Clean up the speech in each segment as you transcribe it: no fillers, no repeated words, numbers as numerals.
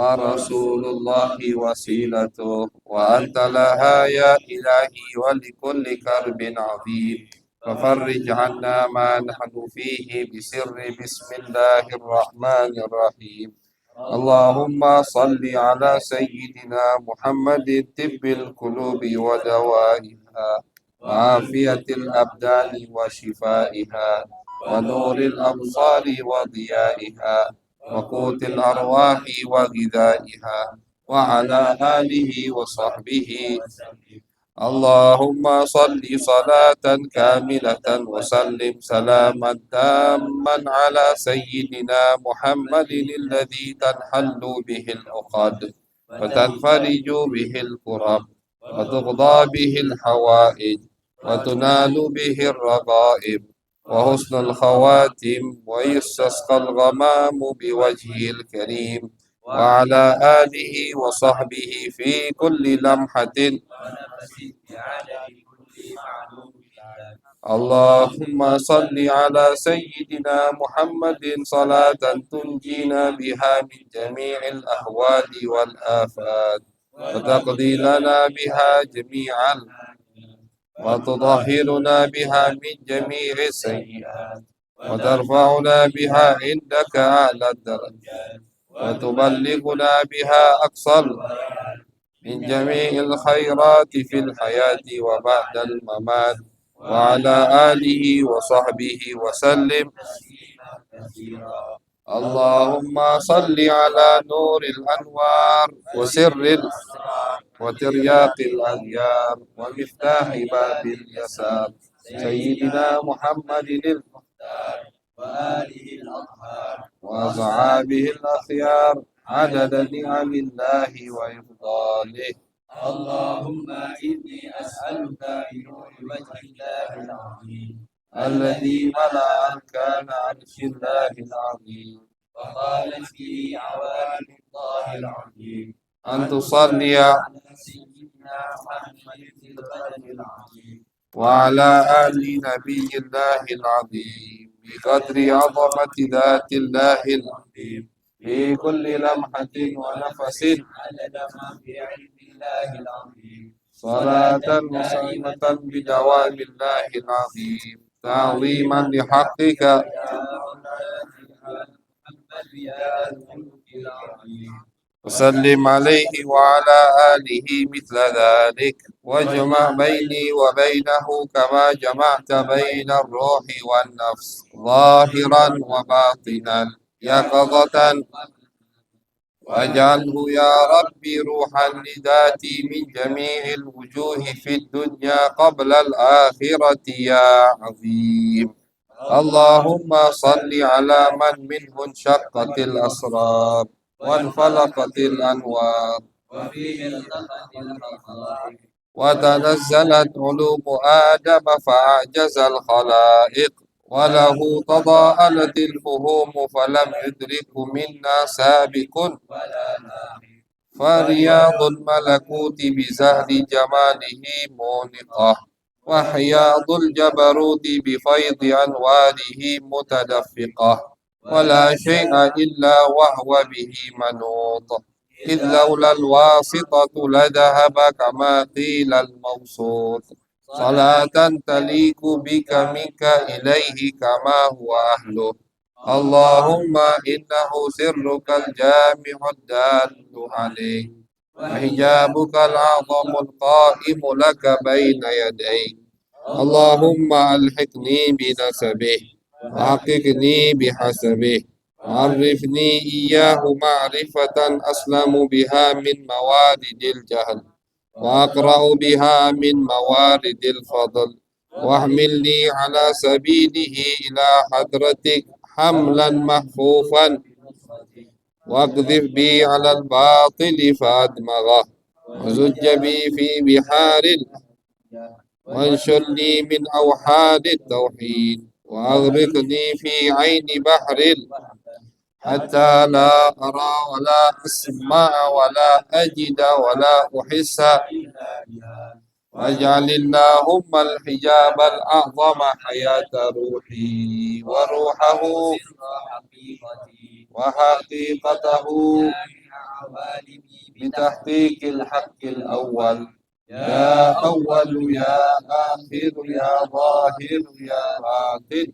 ورسول الله وسيلته وأنت لها يا إلهي ولكل كرب عظيم ففرج عنا ما نحن فيه بسر بسم الله الرحمن الرحيم اللهم صل على سيدنا محمد طب القلوب ودوائها وعافية الأبدان وشفائها ونور الأبصار وضيائها وقوت الأرواح وغذائها وعلى آله وصحبه اللهم صل صلاة كاملة وسلم سلاما تاما على سيدنا محمد الذي تنحل به العقد وتنفرج به الكرب وتقضى به الحوائج وتنال به الرغائب وحسن الخواتم ويستسقى الغمام بوجهه الكريم وعلى آله وصحبه في كل لمحة اللهم صل على سيدنا محمد صلاة تنجينا بها من جميع الأهوال والآفات وتقضي لنا بها جميعا وتطهرنا بها من جميع السيئات وترفعنا بها عندك أعلى الدرجات وتبلغنا بها أقصى من جميع الخيرات في الحياة وبعد الممات وعلى آله وصحبه وسلم اللهم صل على نور الأنوار وسر وترياق الأغيار ومفتاح باب اليسار سيدنا محمد المختار وآله الأطهار وأصحابه الأخيار عدد نعم الله وإفضاله اللهم إني أسألك بنور وجه الله العظيم الذي ملأ أركان عرش الله العظيم وقالت به عوالم الله العظيم أن تصلي على سيدنا محمد في القدر العظيم وعلى آل نبي الله العظيم بقدر عظمة ذات الله العظيم في كل لمحة ونفس عدد ما في علم الله العظيم صلاة وسلامة بدوام الله العظيم تعظيما لحقك وسلم عليه وعلى آله مثل ذلك واجمع بيني وبينه كما جمعت بين الروح والنفس ظاهرا وباطنا يقظة واجعله يا ربي روحا لذاتي من جميع الوجوه في الدنيا قبل الآخرة يا عظيم اللهم صل على من منه انشقت الأسرار وانفلقت الأنوار وفيه التقت الحقائق وتنزلت علوم آدم فأعجز الخلائق وله تضاءلت الفهوم فلم يدرك منا سابق فرياض الملكوت بزهر جماله مونقة وحياض الجبروت بفيض أنواره متدفقة ولا شيء إلا وهو به منوط إذ لولا الواسطة لذهب كما قيل الموسوط صلاة تليق بك منك إليه كما هو أهله اللهم إنه سرك الجامع الدال عليه وحجابك الأعظم القائم لك بين يديك اللهم ألحقني بنسبه وحققني بحسبه وعرفني إياه معرفة أسلم بها من موارد الجهل وأقرأ بها من موارد الفضل واحملني على سبيله إلى حضرتك حملا محفوفا واقذف بي على الباطل فأدمغه وزج بي في بحار وانشلني من أوحاد التوحيد وأغرقني في عين بحر حتى لا أرى ولا أسمع ولا أجد ولا أحس واجعل اللهم الحجاب الأعظم حياة روحي وروحه وحقيقته بتحقيق الحق الأول يا أول يا آخر يا ظاهر يا باطن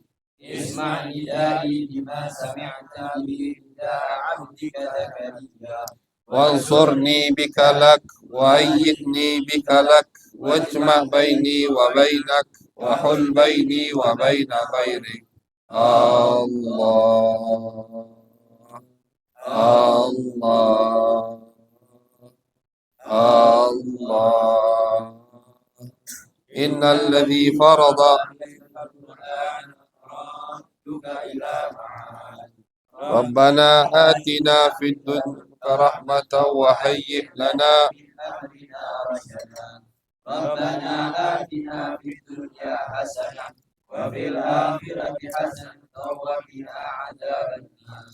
اسمع ندائي بما سمعت به نداء عبدك زكريا وانصرني بك لك وأيدني بك لك واجمع بيني وبينك وحل بيني وبين غيرك الله الله الله إن الذي فرض ربنا آتنا في الدنيا رحمة وهيئ لنا ربنا آتنا في الدنيا حسنة وفي الآخرة حسنة وقنا عذاب النار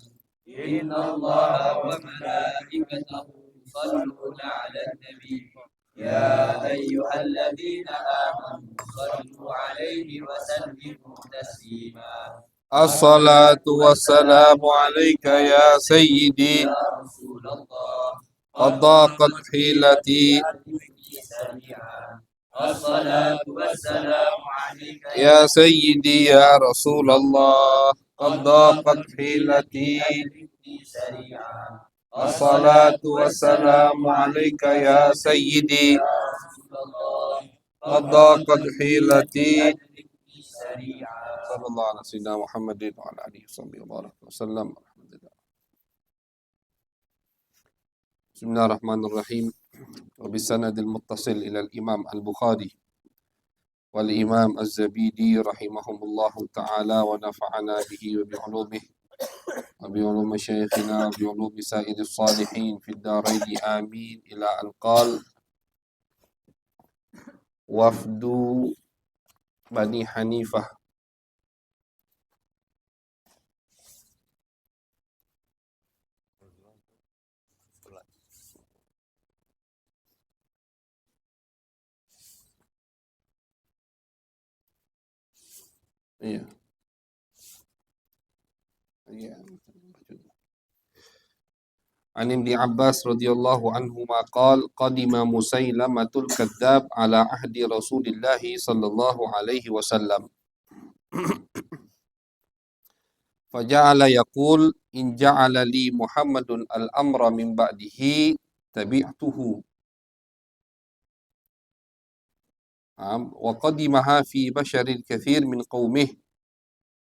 إن الله وملائكته يصلون على النبي يا أيها الذين آمنوا صلوا عليه وسلموا تسليما الصلاة والسلام عليك يا سيدي يا رسول الله قد ضاقت حيلتي الصلاة والسلام عليك يا سيدي يا رسول الله قد ضاقت حيلتي سريعا الصلاة والسلام عليك يا سيدي قد ضاقت حيلتي سريعا صلى الله على سيدنا محمد وعلى آله وصحبه وبارك وسلم. بسم الله الرحمن الرحيم. وبالسند المتصل إلى الإمام البخاري والإمام الزبيدي رحمهم الله تعالى ونفعنا به وبعلومه وبعلوم شيخنا وبعلوم سائر الصالحين في الدارين آمين إلى أن قال وفد بني حنيفة Iya. Iya. عن ابن عباس رضي الله عنهما قال قدم مسيلمة الكذاب على عهد رسول الله صلى الله عليه وسلم فجعل يقول إن جعل لي محمد الأمر من بعده تبعته وقدمها في بشر كثير من قومه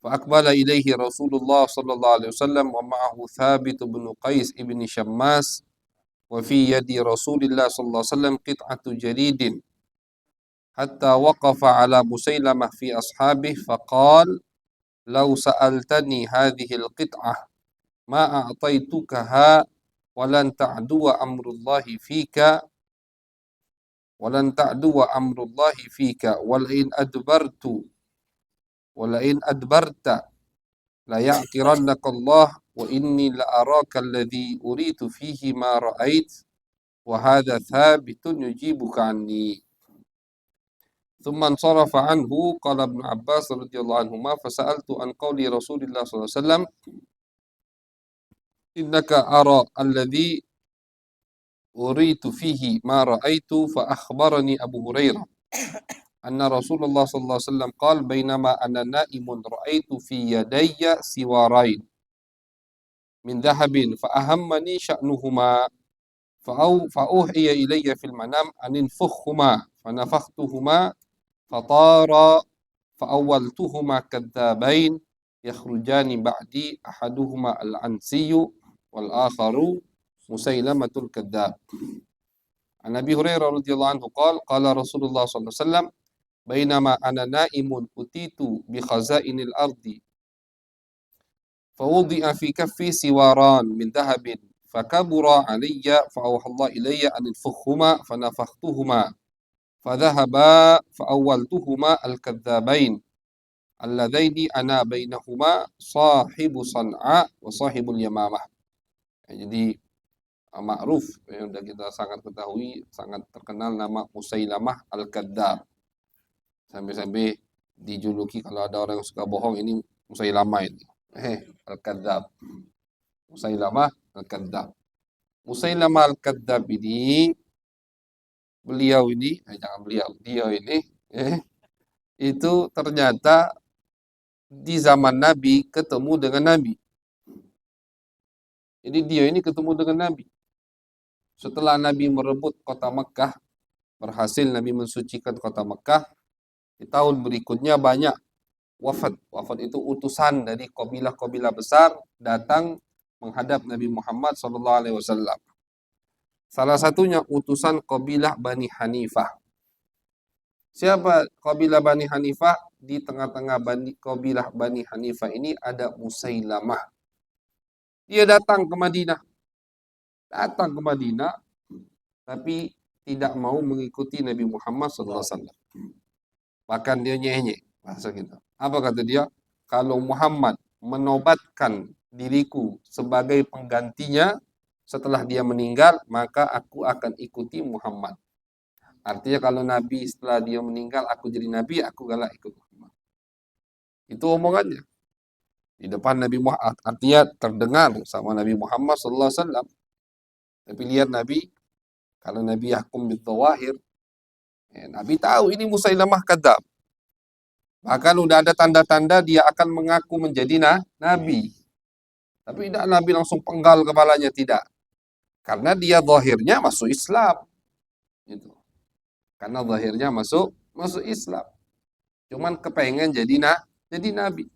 فأقبل إليه رسول الله صلى الله عليه وسلم ومعه ثابت بن قيس بن شماس وفي يد رسول الله صلى الله عليه وسلم قطعة جريد حتى وقف على مسيلمة في أصحابه فقال لو سألتني هذه القطعة ما أعطيتكها ولن تعدو أمر الله فيك ولئن أدبرت ليعقرنك الله وإني لأراك الذي أريد فيه ما رأيت وهذا ثابت يجيبك عني ثم انصرف عنه. قال ابن عباس رضي الله عنهما فسألت عن قول رسول الله صلى الله عليه وسلم إنك أرى الذي أريد فيه ما رأيت فأخبرني أبو هريرة أن رسول الله صلى الله عليه وسلم قال بينما أنا نائم رأيت في يدي سوارين من ذهب فأهمني شأنهما فأوحي إلي في المنام أن انفخهما فنفختهما فطارا فأولتهما كذابين يخرجان بعدي أحدهما العنسي والآخر مسيلمة الكذاب. عن أبي هريرة رضي الله عنه قال قال رسول الله صلى الله عليه وسلم بينما أنا نائم أتيت بخزائن الأرض فوضع في كفي سواران من ذهب فكبر علي فأوحى الله إلي أن انفخهما فنفختهما فذهبا فأولتهما الكذابين اللذين أنا بينهما صاحب صنعاء وصاحب اليمامة. Jadi ma'ruf yang sudah kita sangat ketahui, sangat terkenal nama Musailamah Al-Kadzab. Sampai-sampai dijuluki kalau ada orang yang suka bohong ini Musailamah ini. Al-Kadzab. Musailamah Al-Kadzab. Musailamah Al-Kadzab ini, dia ini, itu ternyata di zaman Nabi ketemu dengan Nabi. Jadi dia ini ketemu dengan Nabi. Setelah Nabi merebut kota Mekah, berhasil Nabi mensucikan kota Mekah, di tahun berikutnya banyak wafat. Wafat itu utusan dari kabilah-kabilah besar datang menghadap Nabi Muhammad SAW. Salah satunya utusan kabilah Bani Hanifah. Siapa kabilah Bani Hanifah? Di tengah-tengah kabilah Bani Hanifah ini ada Musailamah. Dia datang ke Madinah. Tapi tidak mau mengikuti Nabi Muhammad SAW. Bahkan dia nyanyi bahasa kita. Apa kata dia? Kalau Muhammad menobatkan diriku sebagai penggantinya setelah dia meninggal, maka aku akan ikuti Muhammad. Artinya kalau Nabi setelah dia meninggal, aku jadi Nabi, aku galak ikut Muhammad. Itu omongannya. Di depan Nabi Muhammad, artinya terdengar sama Nabi Muhammad SAW. Tapi lihat Nabi, kalau Nabi yahkum bidzawahir, Nabi tahu ini Musailamah kadzab. Bahkan udah ada tanda-tanda dia akan mengaku menjadi Nabi. Tapi tidak Nabi langsung penggal kepalanya, tidak. Karena dia zahirnya masuk Islam. Gitu. Karena zahirnya masuk Islam. Cuman kepengen jadi Nabi.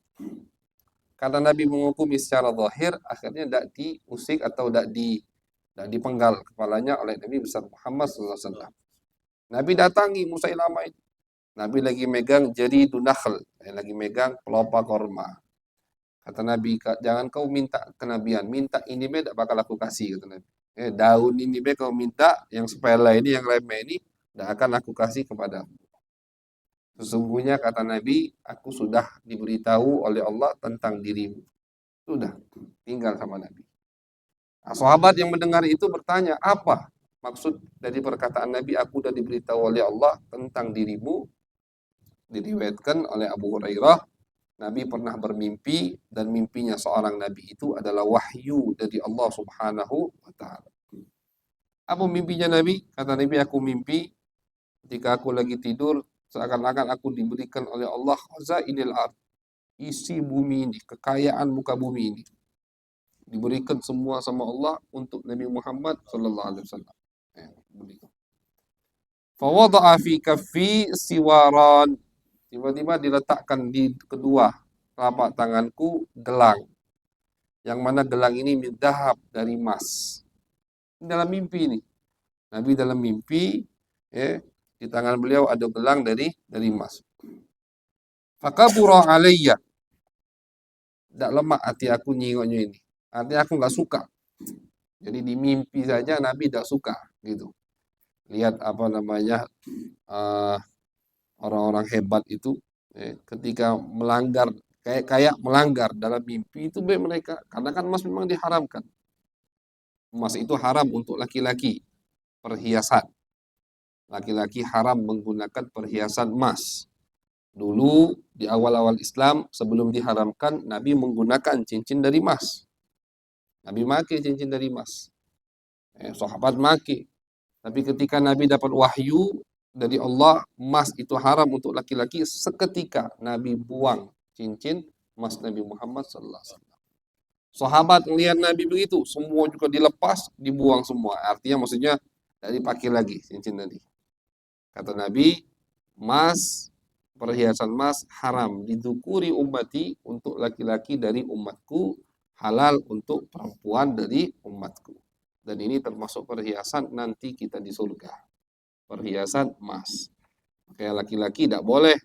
Karena Nabi menghukumi secara zahir, akhirnya tidak diusik atau tidak dipenggal kepalanya oleh Nabi besar Muhammad SAW. Nabi datangi Musailamah itu. Nabi lagi megang jari dunakhl, lagi megang pelopa korma. Kata Nabi, jangan kau minta kenabian, minta ini be, tidak bakal aku kasih, kata Nabi. Daun ini be kau minta, yang sepele ini, yang remeh ini, tidak akan aku kasih kepadamu. Sesungguhnya kata Nabi, aku sudah diberitahu oleh Allah tentang dirimu. Sudah, tinggal sama Nabi. Nah, sahabat yang mendengar itu bertanya, apa maksud dari perkataan Nabi, aku sudah diberitahu oleh Allah tentang dirimu? Diriwayatkan oleh Abu Hurairah, Nabi pernah bermimpi dan mimpinya seorang Nabi itu adalah wahyu dari Allah Subhanahu wa Ta'ala. Apa mimpinya Nabi? Kata Nabi, aku mimpi ketika aku lagi tidur, seakan-akan aku diberikan oleh Allah khazainil ard, isi bumi ini, kekayaan muka bumi ini. Diberikan semua sama Allah untuk Nabi Muhammad sallallahu alaihi wasallam. Fa wada'a fi kaffi siwaran. Tiba-tiba diletakkan di kedua telapak tanganku gelang. Yang mana gelang ini dahab dari emas. Dalam mimpi ini. Nabi dalam mimpi, di tangan beliau ada gelang dari emas. Fakabura alayya. Tidak lemak hati aku nyingoknya ini. Artinya aku nggak suka. Jadi di mimpi saja Nabi tidak suka. Gitu. Lihat apa namanya, orang-orang hebat itu ketika melanggar kayak melanggar dalam mimpi itu baik mereka, karena kan emas memang diharamkan. Emas itu haram untuk laki-laki, perhiasan. Laki-laki haram menggunakan perhiasan emas. Dulu di awal-awal Islam sebelum diharamkan, Nabi menggunakan cincin dari emas. Nabi pakai cincin dari emas. Sahabat pakai. Tapi ketika Nabi dapat wahyu dari Allah, emas itu haram untuk laki-laki, seketika Nabi buang cincin emas Nabi Muhammad SAW. Sahabat melihat Nabi begitu, semua juga dilepas, dibuang semua. Artinya maksudnya tidak dipakai lagi cincin tadi. Kata Nabi, emas, perhiasan emas haram didukuri ummati untuk laki-laki dari umatku, halal untuk perempuan dari umatku. Dan ini termasuk perhiasan nanti kita di surga. Perhiasan emas. Kayak laki-laki tidak boleh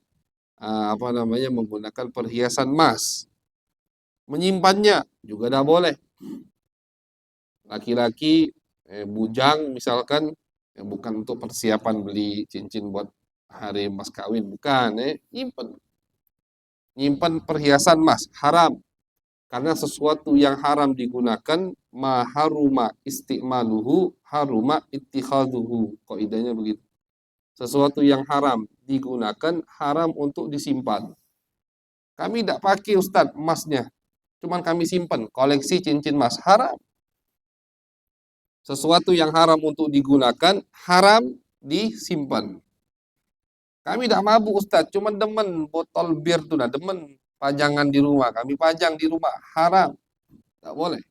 menggunakan perhiasan emas. Menyimpannya juga tidak boleh. Laki-laki bujang misalkan, bukan untuk persiapan beli cincin buat hari mas kawin, bukan. Nyimpan perhiasan emas haram. Karena sesuatu yang haram digunakan, ma haruma isti'maluhu haruma ittikhaduhu. Kaidahnya begitu. Sesuatu yang haram digunakan, haram untuk disimpan. Kami tidak pakai Ustaz emasnya, cuman kami simpan, koleksi cincin emas, haram. Sesuatu yang haram untuk digunakan, haram disimpan. Kami tidak mabuk Ustaz, cuma demen botol bir tuh, nah demen pajangan di rumah. Kami pajang di rumah, haram. Tidak boleh.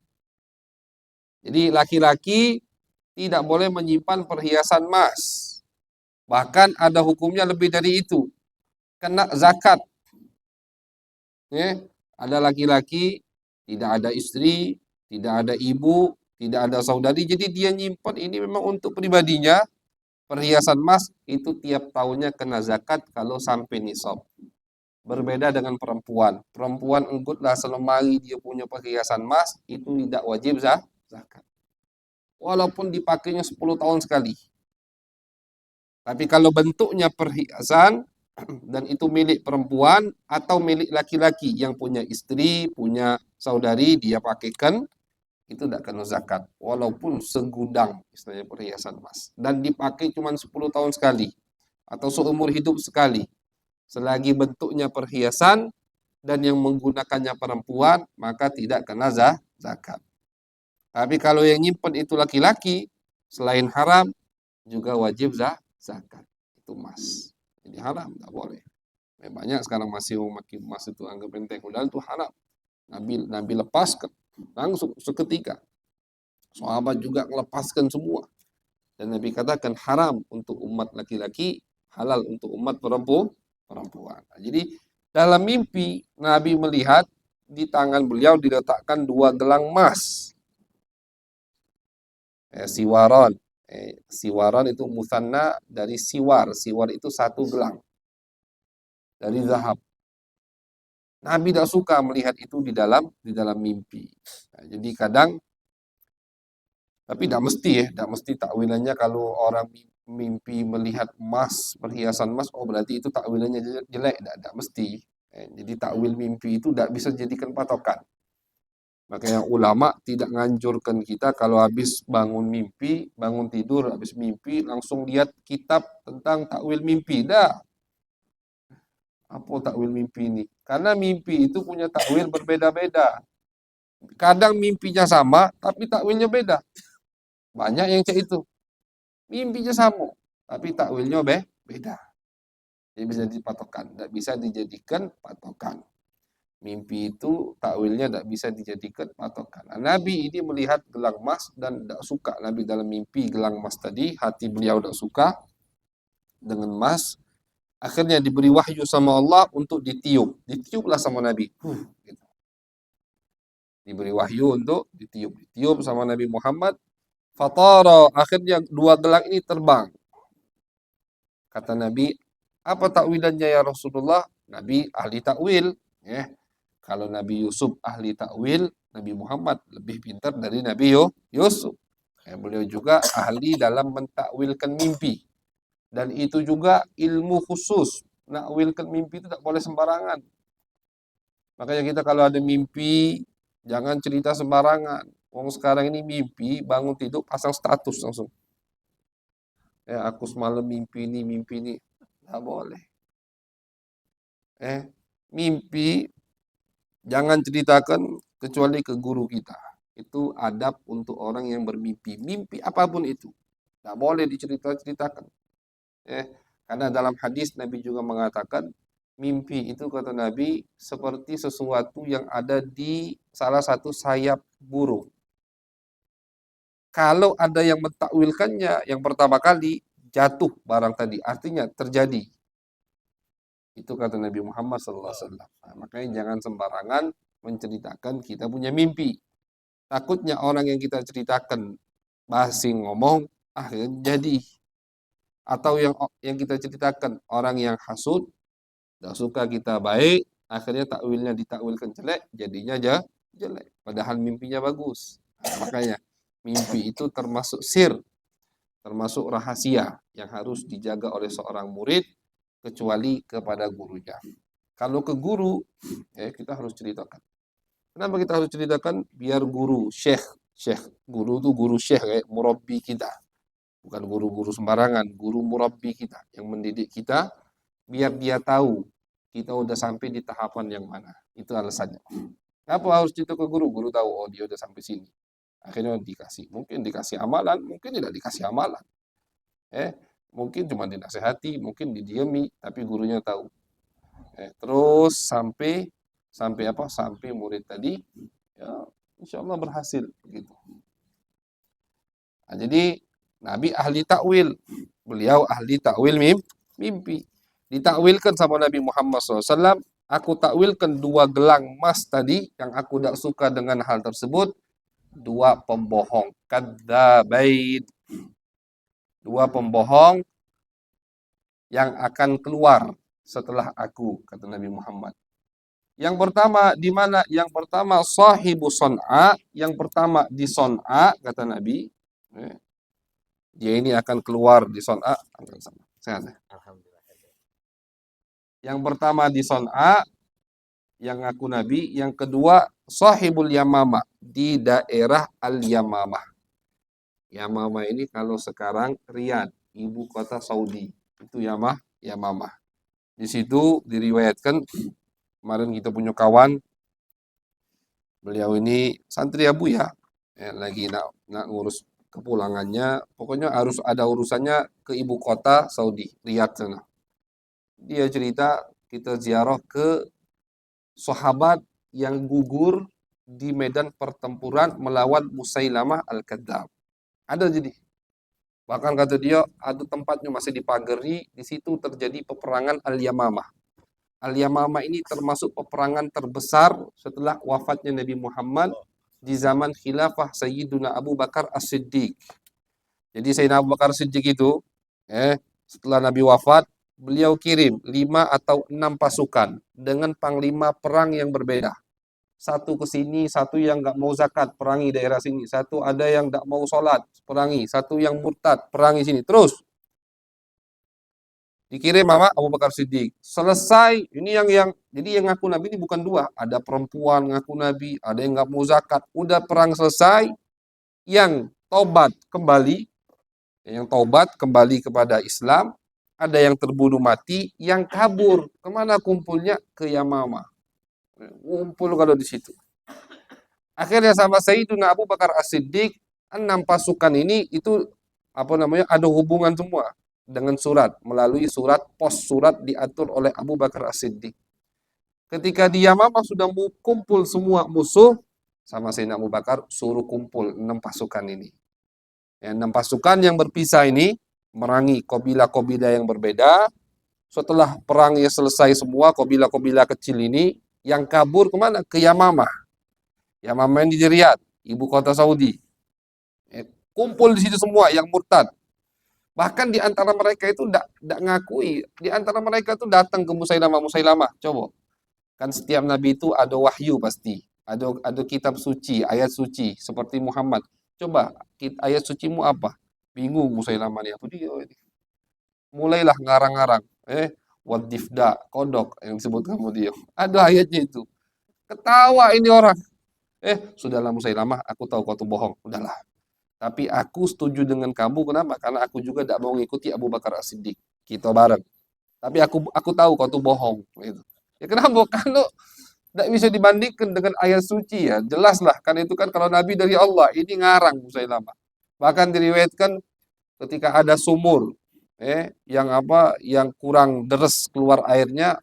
Jadi laki-laki tidak boleh menyimpan perhiasan emas. Bahkan ada hukumnya lebih dari itu. Kena zakat. Ya. Ada laki-laki, tidak ada istri, tidak ada ibu, tidak ada saudari. Jadi dia nyimpan ini memang untuk pribadinya. Perhiasan emas itu tiap tahunnya kena zakat kalau sampai nisab. Berbeda dengan perempuan. Perempuan enggutlah selemari dia punya perhiasan emas, itu tidak wajib zakat. Walaupun dipakainya 10 tahun sekali. Tapi kalau bentuknya perhiasan dan itu milik perempuan atau milik laki-laki yang punya istri, punya saudari, dia pakaikan, itu tidak kena zakat. Walaupun segudang istilahnya perhiasan emas. Dan dipakai cuma 10 tahun sekali. Atau seumur hidup sekali. Selagi bentuknya perhiasan dan yang menggunakannya perempuan, maka tidak kena zakat. Tapi kalau yang nyimpen itu laki-laki, selain haram, juga wajib zakat. Itu emas. Jadi haram, tidak boleh. Banyak sekarang masih memakai emas itu anggap enteng. Padahal itu haram. Nabi lepaskan langsung seketika. Sahabat juga melepaskan semua. Dan Nabi katakan haram untuk umat laki-laki, halal untuk umat perempuan. Jadi dalam mimpi Nabi melihat di tangan beliau diletakkan 2 gelang emas. Siwaron. Siwaron itu musanna dari siwar. Siwar itu 1 gelang dari zahab. Nabi tidak suka melihat itu di dalam mimpi. Nah, jadi kadang, tapi tidak mesti ya, tidak mesti takwilannya kalau orang mimpi melihat emas, perhiasan emas, oh berarti itu takwilannya jelek, tidak mesti. Jadi takwil mimpi itu tidak bisa dijadikan patokan. Makanya ulama tidak nganjurkan kita kalau habis bangun mimpi, bangun tidur, habis mimpi, langsung lihat kitab tentang takwil mimpi. Dah. Apa takwil mimpi ini? Karena mimpi itu punya takwil berbeda-beda. Kadang mimpinya sama, tapi takwilnya beda. Banyak yang cek itu. Mimpinya sama, tapi takwilnya beda. Jadi bisa dipatokan, tidak bisa dijadikan patokan. Mimpi itu takwilnya tidak bisa dijadikan patokan. Nah, Nabi ini melihat gelang emas dan tidak suka. Nabi dalam mimpi gelang emas tadi, hati beliau tidak suka dengan emas. Akhirnya diberi wahyu sama Allah untuk ditiup. Ditiuplah sama Nabi. Gitu. Diberi wahyu untuk ditiup. Ditiup sama Nabi Muhammad. Fatara, akhirnya 2 gelang ini terbang. Kata Nabi, apa takwilannya ya Rasulullah? Nabi ahli takwil. Ya. Kalau Nabi Yusuf ahli takwil, Nabi Muhammad lebih pintar dari Nabi Yusuf. Beliau juga ahli dalam mentakwilkan mimpi. Dan itu juga ilmu khusus. Nakwilkan mimpi itu tak boleh sembarangan. Makanya kita kalau ada mimpi, jangan cerita sembarangan. Wong sekarang ini mimpi, bangun tidur, pasang status langsung. Aku semalam mimpi ini. Tak boleh. Mimpi jangan ceritakan kecuali ke guru kita. Itu adab untuk orang yang bermimpi. Mimpi apapun itu. Tidak boleh diceritakan. Karena dalam hadis Nabi juga mengatakan, mimpi itu kata Nabi seperti sesuatu yang ada di salah satu sayap burung. Kalau ada yang mentakwilkannya, yang pertama kali jatuh barang tadi. Artinya terjadi. Itu kata Nabi Muhammad SAW. Nah, makanya jangan sembarangan menceritakan kita punya mimpi. Takutnya orang yang kita ceritakan basing ngomong, akhirnya jadi. Atau yang kita ceritakan orang yang hasud, tidak suka kita baik, akhirnya takwilnya ditakwilkan jelek, jadinya jelek. Padahal mimpinya bagus. Nah, makanya mimpi itu termasuk sir, termasuk rahasia yang harus dijaga oleh seorang murid, kecuali kepada gurunya. Kalau ke guru, kita harus ceritakan. Kenapa kita harus ceritakan? Biar guru, syekh. Guru itu guru syekh, murabbi kita. Bukan guru-guru sembarangan, guru murabbi kita, yang mendidik kita, biar dia tahu kita udah sampai di tahapan yang mana. Itu alasannya. Kenapa harus cerita ke guru? Guru tahu, oh dia udah sampai sini. Akhirnya dikasih. Mungkin dikasih amalan, mungkin tidak dikasih amalan. Mungkin cuma dinasehati, mungkin didiami, tapi gurunya tahu. Terus sampai apa? Sampai murid tadi, ya, insya Allah berhasil begitu. Nah, jadi Nabi ahli takwil, beliau ahli takwil mimpi. Ditakwilkan sama Nabi Muhammad SAW. Aku takwilkan 2 gelang emas tadi yang aku tidak suka dengan hal tersebut. 2 pembohong, kadzabain. 2 pembohong yang akan keluar setelah aku, kata Nabi Muhammad. Yang pertama di mana? Yang pertama sahibu Son'a, yang pertama di Son'a, kata Nabi. Dia ini akan keluar di Son'a. Sehat ya? Alhamdulillah. Yang pertama di Son'a, yang ngaku Nabi. Yang kedua sahibul Yamamah, di daerah Al-Yamamah. Yamamah ini kalau sekarang Riyadh, ibu kota Saudi. Itu Yamamah. Di situ diriwayatkan, kemarin kita punya kawan, beliau ini santri Abu ya, lagi nak ngurus kepulangannya, pokoknya harus ada urusannya ke ibu kota Saudi, Riyadh sana. Dia cerita kita ziarah ke sahabat yang gugur di medan pertempuran melawan Musailamah Al-Kadzab. Ada jadi. Bahkan kata dia ada tempatnya masih dipagari, di situ terjadi peperangan Al-Yamamah. Al-Yamamah ini termasuk peperangan terbesar setelah wafatnya Nabi Muhammad di zaman khilafah Sayyiduna Abu Bakar As-Siddiq. Jadi Sayyidina Abu Bakar As-Siddiq itu setelah Nabi wafat, beliau kirim 5 atau 6 pasukan dengan panglima perang yang berbeda. Satu ke sini, satu yang nggak mau zakat, perangi daerah sini. Satu ada yang nggak mau sholat, perangi. Satu yang murtad, perangi sini. Terus dikirim sama Abu Bakar Siddiq. Selesai, ini jadi yang ngaku Nabi ini bukan 2. Ada perempuan ngaku Nabi, ada yang nggak mau zakat. Udah perang selesai, yang taubat kembali kepada Islam, ada yang terbunuh mati, yang kabur. Kemana kumpulnya? Ke Yamamah. Kumpul kalau di situ. Akhirnya sama Sayyiduna Abu Bakar As-Siddiq, 6 pasukan ini itu ada hubungan semua dengan surat, melalui pos surat diatur oleh Abu Bakar As-Siddiq. Ketika di Yamamah sudah kumpul semua musuh, sama Sayyidina Abu Bakar suruh kumpul 6 pasukan ini. 6 pasukan yang berpisah ini merangi kabilah-kabilah yang berbeda. Setelah perangnya selesai semua, kabilah-kabilah kecil ini yang kabur kemana? Ke Yamamah. Yamamah di Riyadh, ibu kota Saudi. Kumpul di situ semua yang murtad. Bahkan di antara mereka itu tidak ngakui. Di antara mereka itu datang ke Musailamah. Coba. Kan setiap nabi itu ada wahyu pasti. Ada kitab suci, ayat suci. Seperti Muhammad. Coba, ayat sucimu apa? Bingung Musailamah ini. Apa dia ini? Mulailah ngarang-ngarang. Wadifda, kodok yang disebut kamu dia. Ada ayatnya itu. Ketawa ini orang. Sudahlah Musailamah, aku tahu kau tuh bohong. Udahlah. Tapi aku setuju dengan kamu, kenapa? Karena aku juga tidak mau mengikuti Abu Bakar As-Siddiq. Kita bareng. Tapi aku tahu kau tuh bohong. Gitu. Ya kenapa? Kalau tidak bisa dibandingkan dengan ayat suci ya. Jelaslah. Kan itu kan kalau Nabi dari Allah. Ini ngarang Musailamah. Bahkan diriwayatkan ketika ada sumur. Yang kurang deres keluar airnya.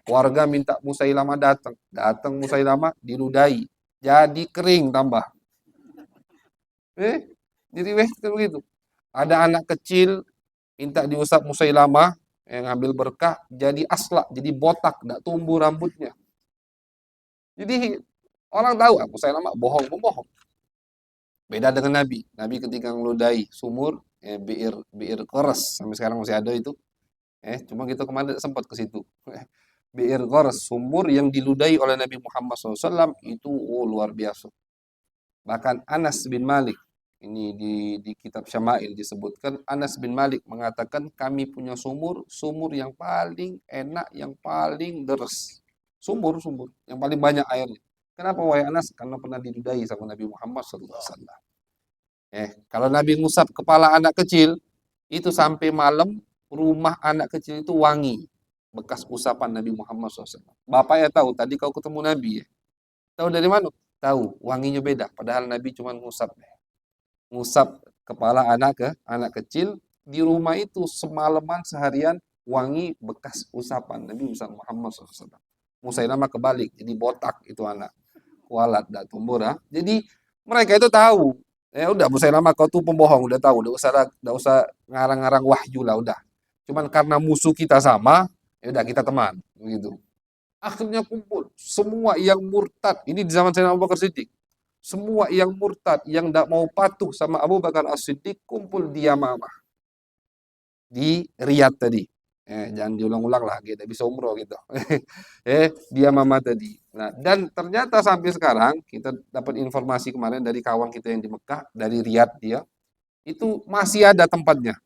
Warga minta Musailamah datang. Datang Musailamah diludahi. Jadi kering tambah. Diriwayatkan begitu. Ada anak kecil minta diusap Musailamah yang ngambil berkah jadi aslak, jadi botak, tidak tumbuh rambutnya. Jadi orang tahu Musailamah bohong. Beda dengan Nabi. Nabi ketika ngeludahi sumur, biir Qores, sampai sekarang masih ada itu. Cuma kita kemarin sempat ke situ. Biir Qores, sumur yang diludahi oleh Nabi Muhammad SAW itu luar biasa. Bahkan Anas bin Malik, ini di kitab Syama'il disebutkan, Anas bin Malik mengatakan kami punya sumur yang paling enak, yang paling deres. Sumur yang paling banyak airnya. Kenapa wahai Anas? Karena pernah diludahi sama Nabi Muhammad SAW. Kalau Nabi ngusap kepala anak kecil, itu sampai malam rumah anak kecil itu wangi. Bekas usapan Nabi Muhammad SAW. Bapaknya tahu, tadi kau ketemu Nabi ya. Tahu dari mana? tahu wanginya beda. Padahal Nabi cuma ngusap kepala anak kecil di rumah itu semalaman seharian wangi bekas usapan Nabi Muhammad SAW. Musailamah kebalik, jadi botak itu anak. Kualat dah tumbuh dah. Jadi mereka itu tahu. Ya udah Musailamah kau tuh pembohong, udah tahu, udah usah ngarang-ngarang wahyu lah udah. Cuman karena musuh kita sama, ya udah kita teman, begitu. Akhirnya kumpul semua yang murtad. Ini di zaman Sayyidina Abu Bakar Siddiq. Semua yang murtad, yang tidak mau patuh sama Abu Bakar As-Siddiq kumpul di Yamamah. Di Riyadh tadi. Jangan diulang-ulang lah, kita bisa umroh gitu. Di Yamamah tadi. Nah, dan ternyata sampai sekarang kita dapat informasi kemarin dari kawan kita yang di Mekah, dari Riyadh dia, itu masih ada tempatnya.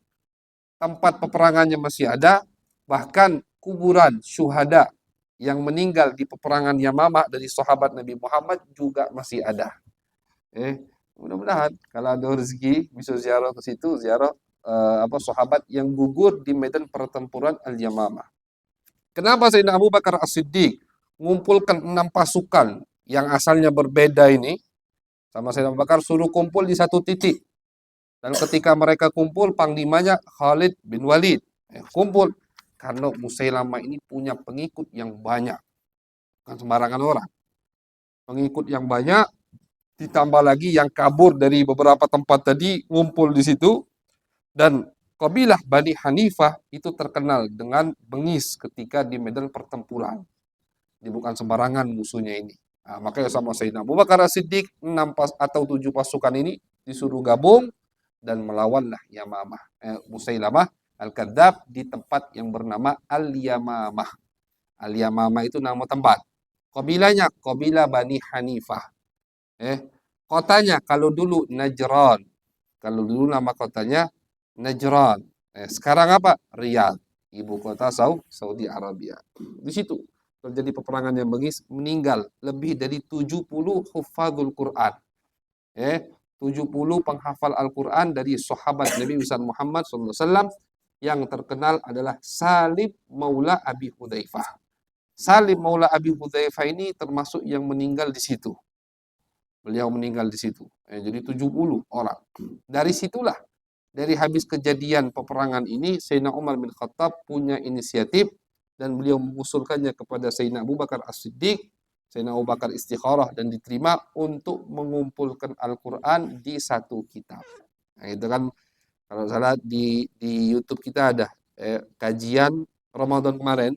Tempat peperangannya masih ada, bahkan kuburan syuhada yang meninggal di peperangan Yamamah dari sahabat Nabi Muhammad juga masih ada. Mudah-mudahan kalau ada rezeki bisa ziarah ke situ, ziarah sahabat yang gugur di medan pertempuran Al-Yamamah. Kenapa Sayyidina Abu Bakar As-Siddiq mengumpulkan 6 pasukan yang asalnya berbeda ini sama Sayyidina Abu Bakar suruh kumpul di satu titik. Dan ketika mereka kumpul, panglimanya Khalid bin Walid. Kumpul karena Musailamah ini punya pengikut yang banyak. Bukan sembarangan orang. Pengikut yang banyak, ditambah lagi yang kabur dari beberapa tempat tadi, ngumpul di situ. Dan kabilah Bani Hanifah itu terkenal dengan bengis ketika di medan pertempuran. Ini bukan sembarangan musuhnya ini. Nah, makanya sama Sayyidina Abu Bakar As-Siddiq 6 atau 7 pasukan ini disuruh gabung dan melawanlah Musailamah Al-Kadzab di tempat yang bernama Al-Yamamah. Al-Yamamah itu nama tempat. Kabilahnya kabilah Bani Hanifah. Kotanya kalau dulu Najran. Kalau dulu nama kotanya Najran. Sekarang apa? Riyadh, ibu kota Saudi Arabia. Di situ terjadi peperangan yang bengis, meninggal lebih dari 70 hufadzul Quran. 70 penghafal Al-Quran dari sahabat Nabi Muhammad SAW yang terkenal adalah Salim Maula Abi Hudzaifah. Salim Maula Abi Hudzaifah ini termasuk yang meninggal di situ. Beliau meninggal di situ. Jadi 70 orang. Dari situlah, dari habis kejadian peperangan ini, Sayyidina Umar bin Khattab punya inisiatif dan beliau mengusulkannya kepada Sayyidina Abu Bakar As-Siddiq. Sayyidina Abu Bakar istikharah dan diterima untuk mengumpulkan Al-Quran di satu kitab. Nah, itu kan kalau salah di YouTube kita ada kajian Ramadan kemarin,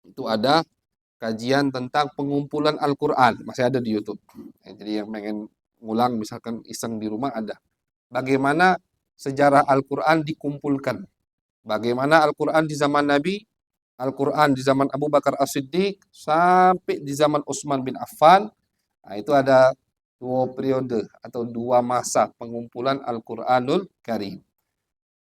itu ada kajian tentang pengumpulan Al-Quran, masih ada di YouTube. Jadi yang pengen ngulang misalkan iseng di rumah ada. Bagaimana sejarah Al-Quran dikumpulkan. Bagaimana Al-Quran di zaman Nabi, Al-Quran di zaman Abu Bakar As-Siddiq, sampai di zaman Utsman bin Affan. Nah, itu ada 2 periode atau 2 masa pengumpulan Al-Quranul Karim.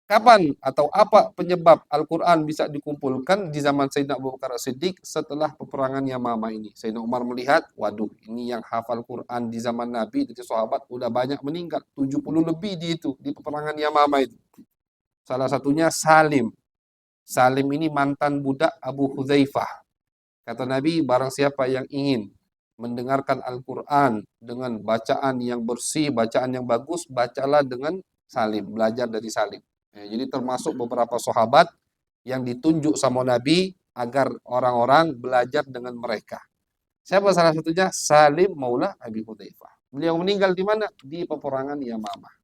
Kapan atau apa penyebab Al-Quran bisa dikumpulkan di zaman Sayyidina Abu Bakar As-Siddiq setelah peperangan Yamamah ini? Sayyidina Umar melihat, waduh, ini yang hafal Quran di zaman Nabi, dari sahabat udah banyak meninggal, 70 lebih di peperangan Yamamah itu. Salah satunya Salim. Salim ini mantan budak Abu Hudzaifah. Kata Nabi, barang siapa yang ingin mendengarkan Al-Quran dengan bacaan yang bersih, bacaan yang bagus, bacalah dengan Salim, belajar dari Salim. Jadi termasuk beberapa sahabat yang ditunjuk sama Nabi agar orang-orang belajar dengan mereka. Siapa salah satunya? Salim Maula Abi Hudzaifah. Beliau meninggal di mana? Di peperangan Yamamah.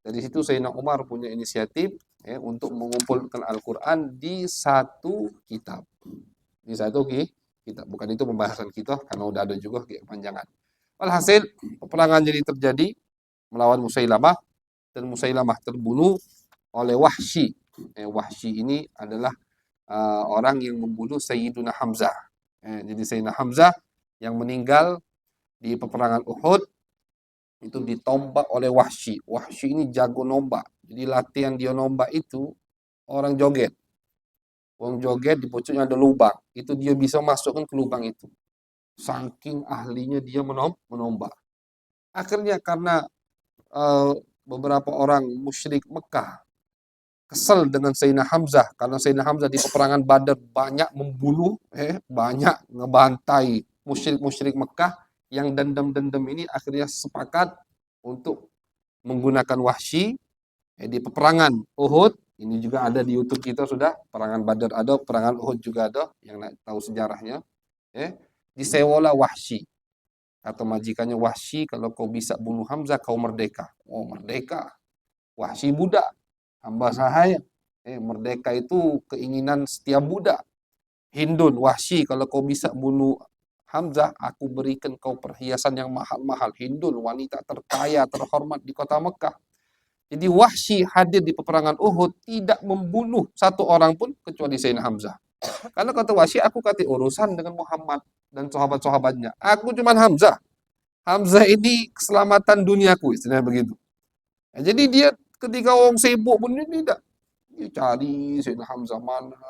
Dari situ Sayyidina Umar punya inisiatif untuk mengumpulkan Al-Quran di satu kitab. Di satu kitab. Bukan itu pembahasan kita, karena udah ada juga kepanjangan. Alhasil, peperangan jadi terjadi melawan Musailamah, dan Musailamah terbunuh oleh Wahsy. Wahsy ini adalah orang yang membunuh Sayyidina Hamzah. Jadi Sayyidina Hamzah yang meninggal di peperangan Uhud itu ditombak oleh Wahsy. Wahsy ini jago nombak. Jadi latihan dia nombak itu orang joget. Orang joget di pucuknya ada lubang. Itu dia bisa masukkan ke lubang itu. Saking ahlinya dia menombak. Akhirnya karena beberapa orang musyrik Mekah kesel dengan Sayyidina Hamzah, karena Sayyidina Hamzah di peperangan Badar banyak membunuh, banyak ngebantai musyrik-musyrik Mekah yang dendam-dendam ini akhirnya sepakat untuk menggunakan Wahsy di peperangan Uhud. Ini juga ada di YouTube kita sudah. Perangan Badar ada, perangan Uhud juga ada yang tahu sejarahnya. Disewalah Wahsy atau majikannya Wahsy, kalau kau bisa bunuh Hamzah kau merdeka. Oh, merdeka. Wahsy budak, hamba sahaya. Merdeka itu keinginan setiap budak. Hindun, Wahsy, kalau kau bisa bunuh Hamzah, aku berikan kau perhiasan yang mahal-mahal. Hindun, wanita terkaya, terhormat di kota Mekah. Jadi Wahsy hadir di peperangan Uhud tidak membunuh satu orang pun kecuali Sayyidina Hamzah. Karena kata Wahsy, aku kata urusan dengan Muhammad dan sahabat-sahabatnya. Aku cuma Hamzah. Hamzah ini keselamatan duniaku, istilahnya begitu. Jadi dia ketika orang sibuk pun dia tidak. Dia cari Sayyidina Hamzah mana.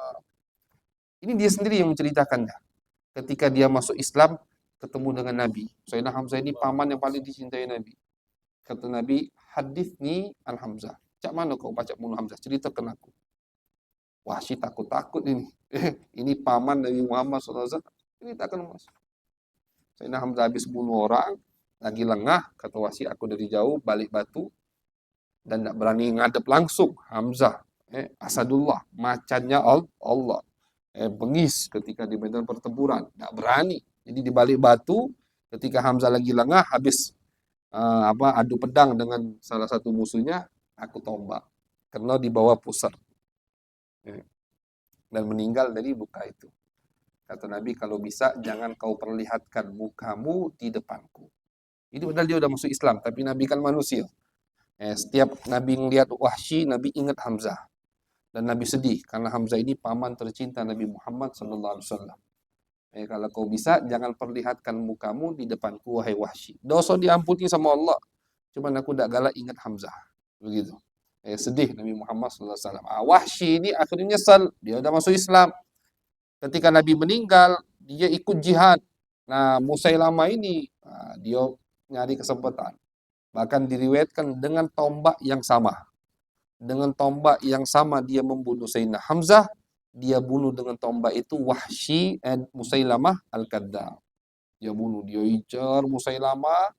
Ini dia sendiri yang menceritakannya. Ketika dia masuk Islam, ketemu dengan Nabi. Sayyidina Hamzah ini paman yang paling dicintai Nabi. Kata Nabi, hadithni al-Hamzah. Cak mana kau baca bunuh Hamzah? Ceritakan aku. Wahsy takut-takut ini. Ini paman Nabi Muhammad SAW. Ini takkan mas. Sayyidina Hamzah habis bunuh orang, lagi lengah, kata Wahsy, aku dari jauh balik batu dan tidak berani ngadep langsung. Hamzah, Asadullah, macannya Allah. Bengis ketika di medan pertempuran, tidak berani. Jadi di balik batu, ketika Hamzah lagi lengah, habis adu pedang dengan salah satu musuhnya, aku tombak. Karena dibawa pusar. Dan meninggal dari luka itu. Kata Nabi, kalau bisa jangan kau perlihatkan mukamu di depanku. Itu padahal dia udah masuk Islam, tapi Nabi kan manusia. Setiap Nabi ngelihat Wahsy, Nabi ingat Hamzah. Dan Nabi sedih karena Hamzah ini paman tercinta Nabi Muhammad SAW. Kalau kau bisa, jangan perlihatkan mukamu di depanku, wahai Wahsy. Dosa diampuni sama Allah. Cuman aku tidak galak ingat Hamzah. Begitu. Sedih Nabi Muhammad SAW. Wahsy ini akhirnya nyesal. Dia udah masuk Islam. Ketika Nabi meninggal, dia ikut jihad. Nah, Musailamah ini, dia nyari kesempatan. Bahkan diriwayatkan dengan tombak yang sama. Dengan tombak yang sama dia membunuh Sayyidina Hamzah. Dia bunuh dengan tombak itu Wahsy Musailamah Al-Kadzdzab. Dia bunuh, dia incar Musailamah,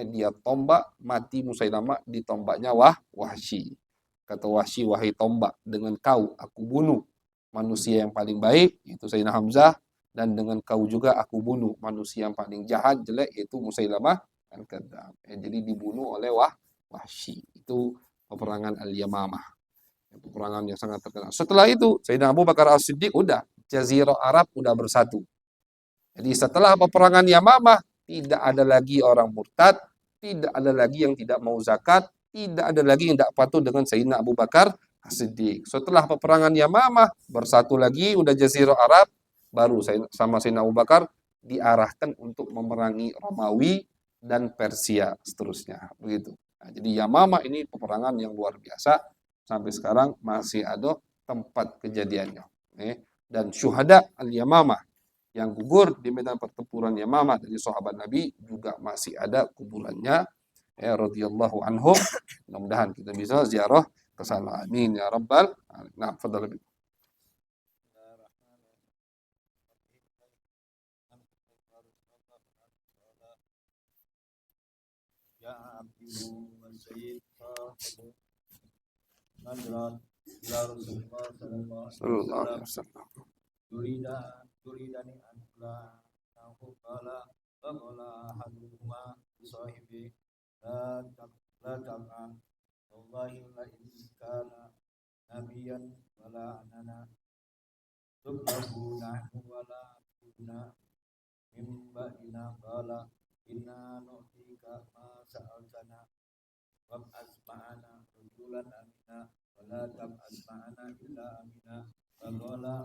dia tombak, mati Musailamah di tombaknya Wahsy. Kata Wahsy, wahai tombak, dengan kau aku bunuh manusia yang paling baik, yaitu Sayyidina Hamzah, dan dengan kau juga aku bunuh manusia yang paling jahat, jelek, yaitu Musailamah Al-Kadzdzab. Jadi dibunuh oleh Wahsy. Itu peperangan Al-Yamamah. Peperangan yang sangat terkenal. Setelah itu, Sayyidina Abu Bakar As-Siddiq udah, Jazirah Arab udah bersatu. Jadi setelah peperangan Yamamah, tidak ada lagi orang murtad, tidak ada lagi yang tidak mau zakat, tidak ada lagi yang tidak patuh dengan Sayyidina Abu Bakar As-Siddiq. Setelah peperangan Yamamah, bersatu lagi, udah Jazirah Arab, baru sama Sayyidina Abu Bakar diarahkan untuk memerangi Romawi dan Persia seterusnya. Begitu. Nah, jadi Yamamah ini peperangan yang luar biasa. Sampai sekarang masih ada tempat kejadiannya. Dan syuhada al-Yamamah yang gugur di medan pertempuran Yamamah dari sahabat Nabi juga masih ada kuburannya, radhiyallahu anhum. Mudah-mudahan kita bisa ziarah ke sana. Amin ya rabbal alamin. Nah, fadhal. Ya abdu wa sayyid nadrat ila Rasulullah Sallallahu alaihi wasallam. turidani anla nahu qala wa qala ahaduhuma bi sahibi la tam'a wallahi la in kana nabiyan wala anana tuqabuna wala kunna min ba'dina qala inna nu'tika ma sa'altana wa asma'ana rajulan amina wala asma'ana illa amina wa qala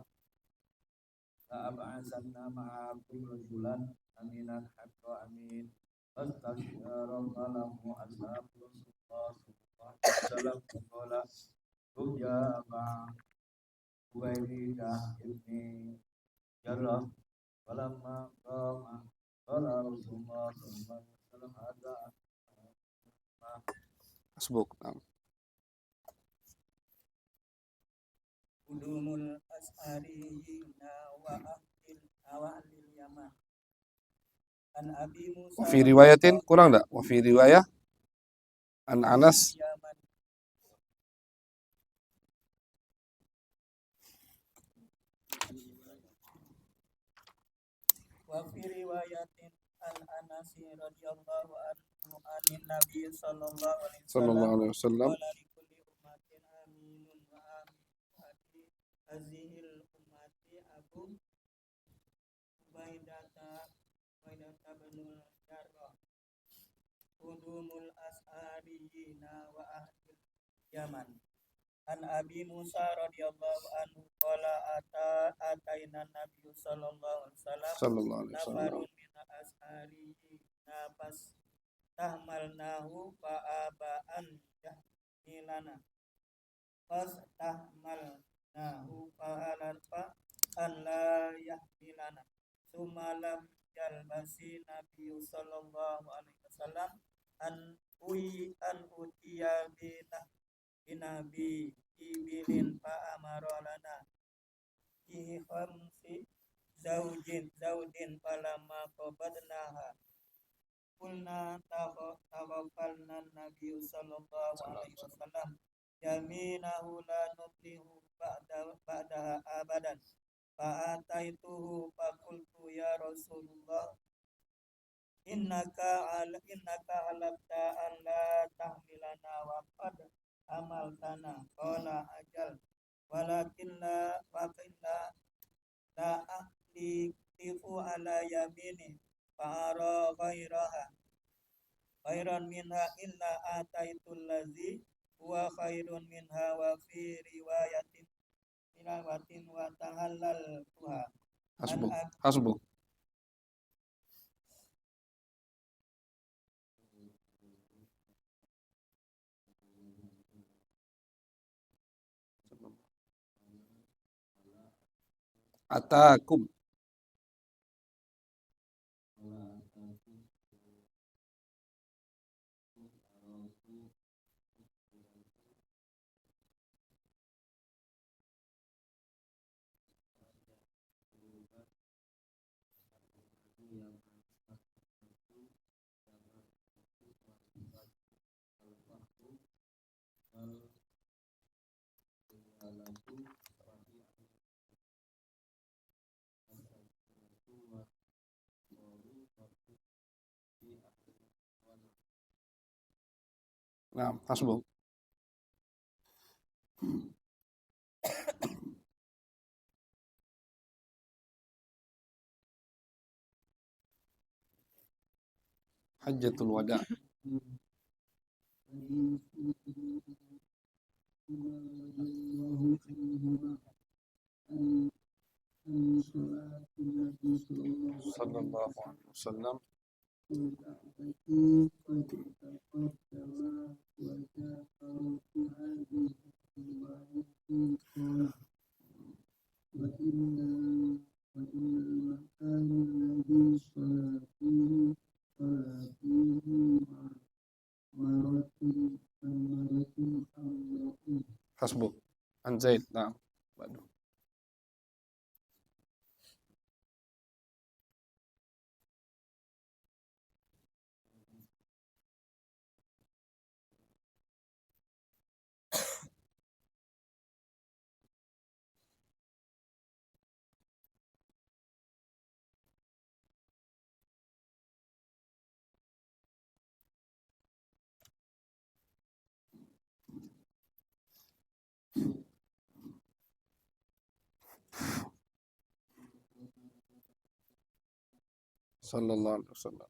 la ab'asanna ma'akum rajulan aminan hatta amin fastaghfara lahu ashabu Rasulullah sallallahu alaihi wasallam qala ya Aba Ubaidah ibni Jarrah walamma qala Rasulullah sallallahu alaihi wasallam ada Hasbuk. Udumul ashariyina wa ahlil Yaman An Abi Wa Musa fi riwayatin radhiyallahu kurang enggak? Wa fi riwayah an Anas Yaman wa fi riwayatin an Anas radhiyallahu anhu anin Nabi sallallahu alaihi wasallam sallallahu alaihi wasallam. qala li kulli ummatin aminun wa amin hadi hazihil ummati Abu Ubaidata Ubaidata binul Jarrah Qudumul As'ariyina wa ahlil Yaman. An Abi Musa radhiyallahu anhu qala ataina Nabi sallallahu alaihi wasallam Sallallahu alaihi wasallam. nafarun min ashariyina fas tahmalnahu fa abaan yahmilana fas tahmalnahu fa alarfa an la yahmilana summa lam yalbasi Nabi sallallahu alaihi wasallam an utiya binabi ibilin fa amara lana fi khamsi zaudin falamma qabadnaha qulna tawaffalna Nabi sallallahu alaihi wasallam yaminahu la nuflihu ba'daha abadan fa ataituhu fa qultu ya Rasulullah innaka alabta an la tahmilana wa qad amaltana qala ajal walakin la ahlifu ala yamini fa'ara khairan minha illa ataitul ladzi huwa khairun minha wa fi riwayatin wa tahallal tuha Hasbuk. Hasbuk. Atakum. Nah, hasbuk. Hajjatul wada. Sallallahu alaihi wasallam. Hasbuk. An Zaid. Nah. Waduh. Sallallahu alaihi wasallam.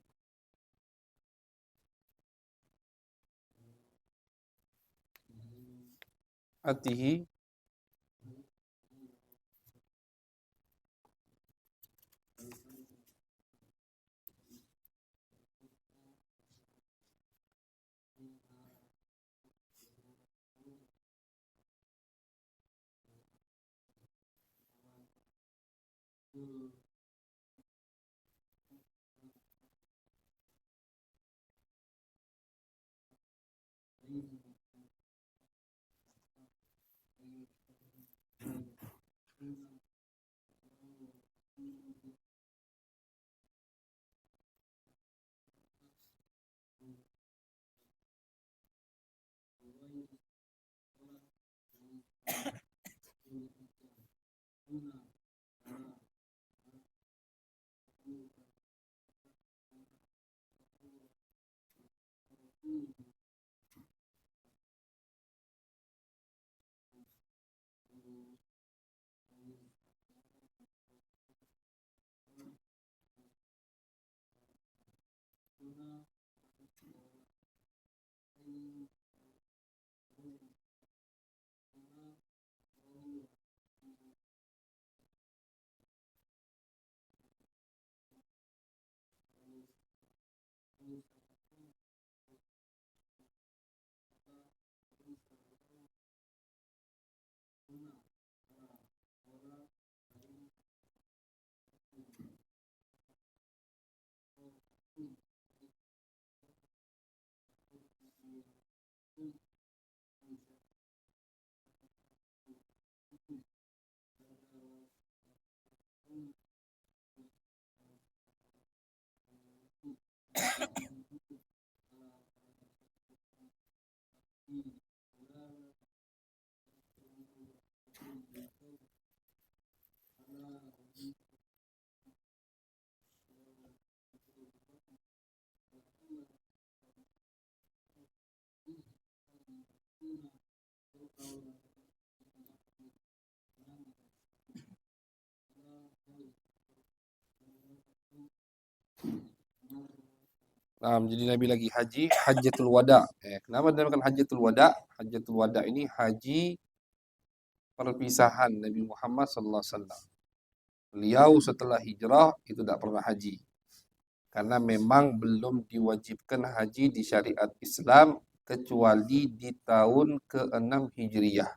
Atihi Nah, jadi Nabi lagi haji, Hajjatul Wada. Kenapa dinamakan Hajjatul Wada? Hajjatul Wada ini haji perpisahan Nabi Muhammad SAW. Beliau setelah hijrah itu tidak pernah haji. Karena memang belum diwajibkan haji di syariat Islam kecuali di tahun ke-6 Hijriyah.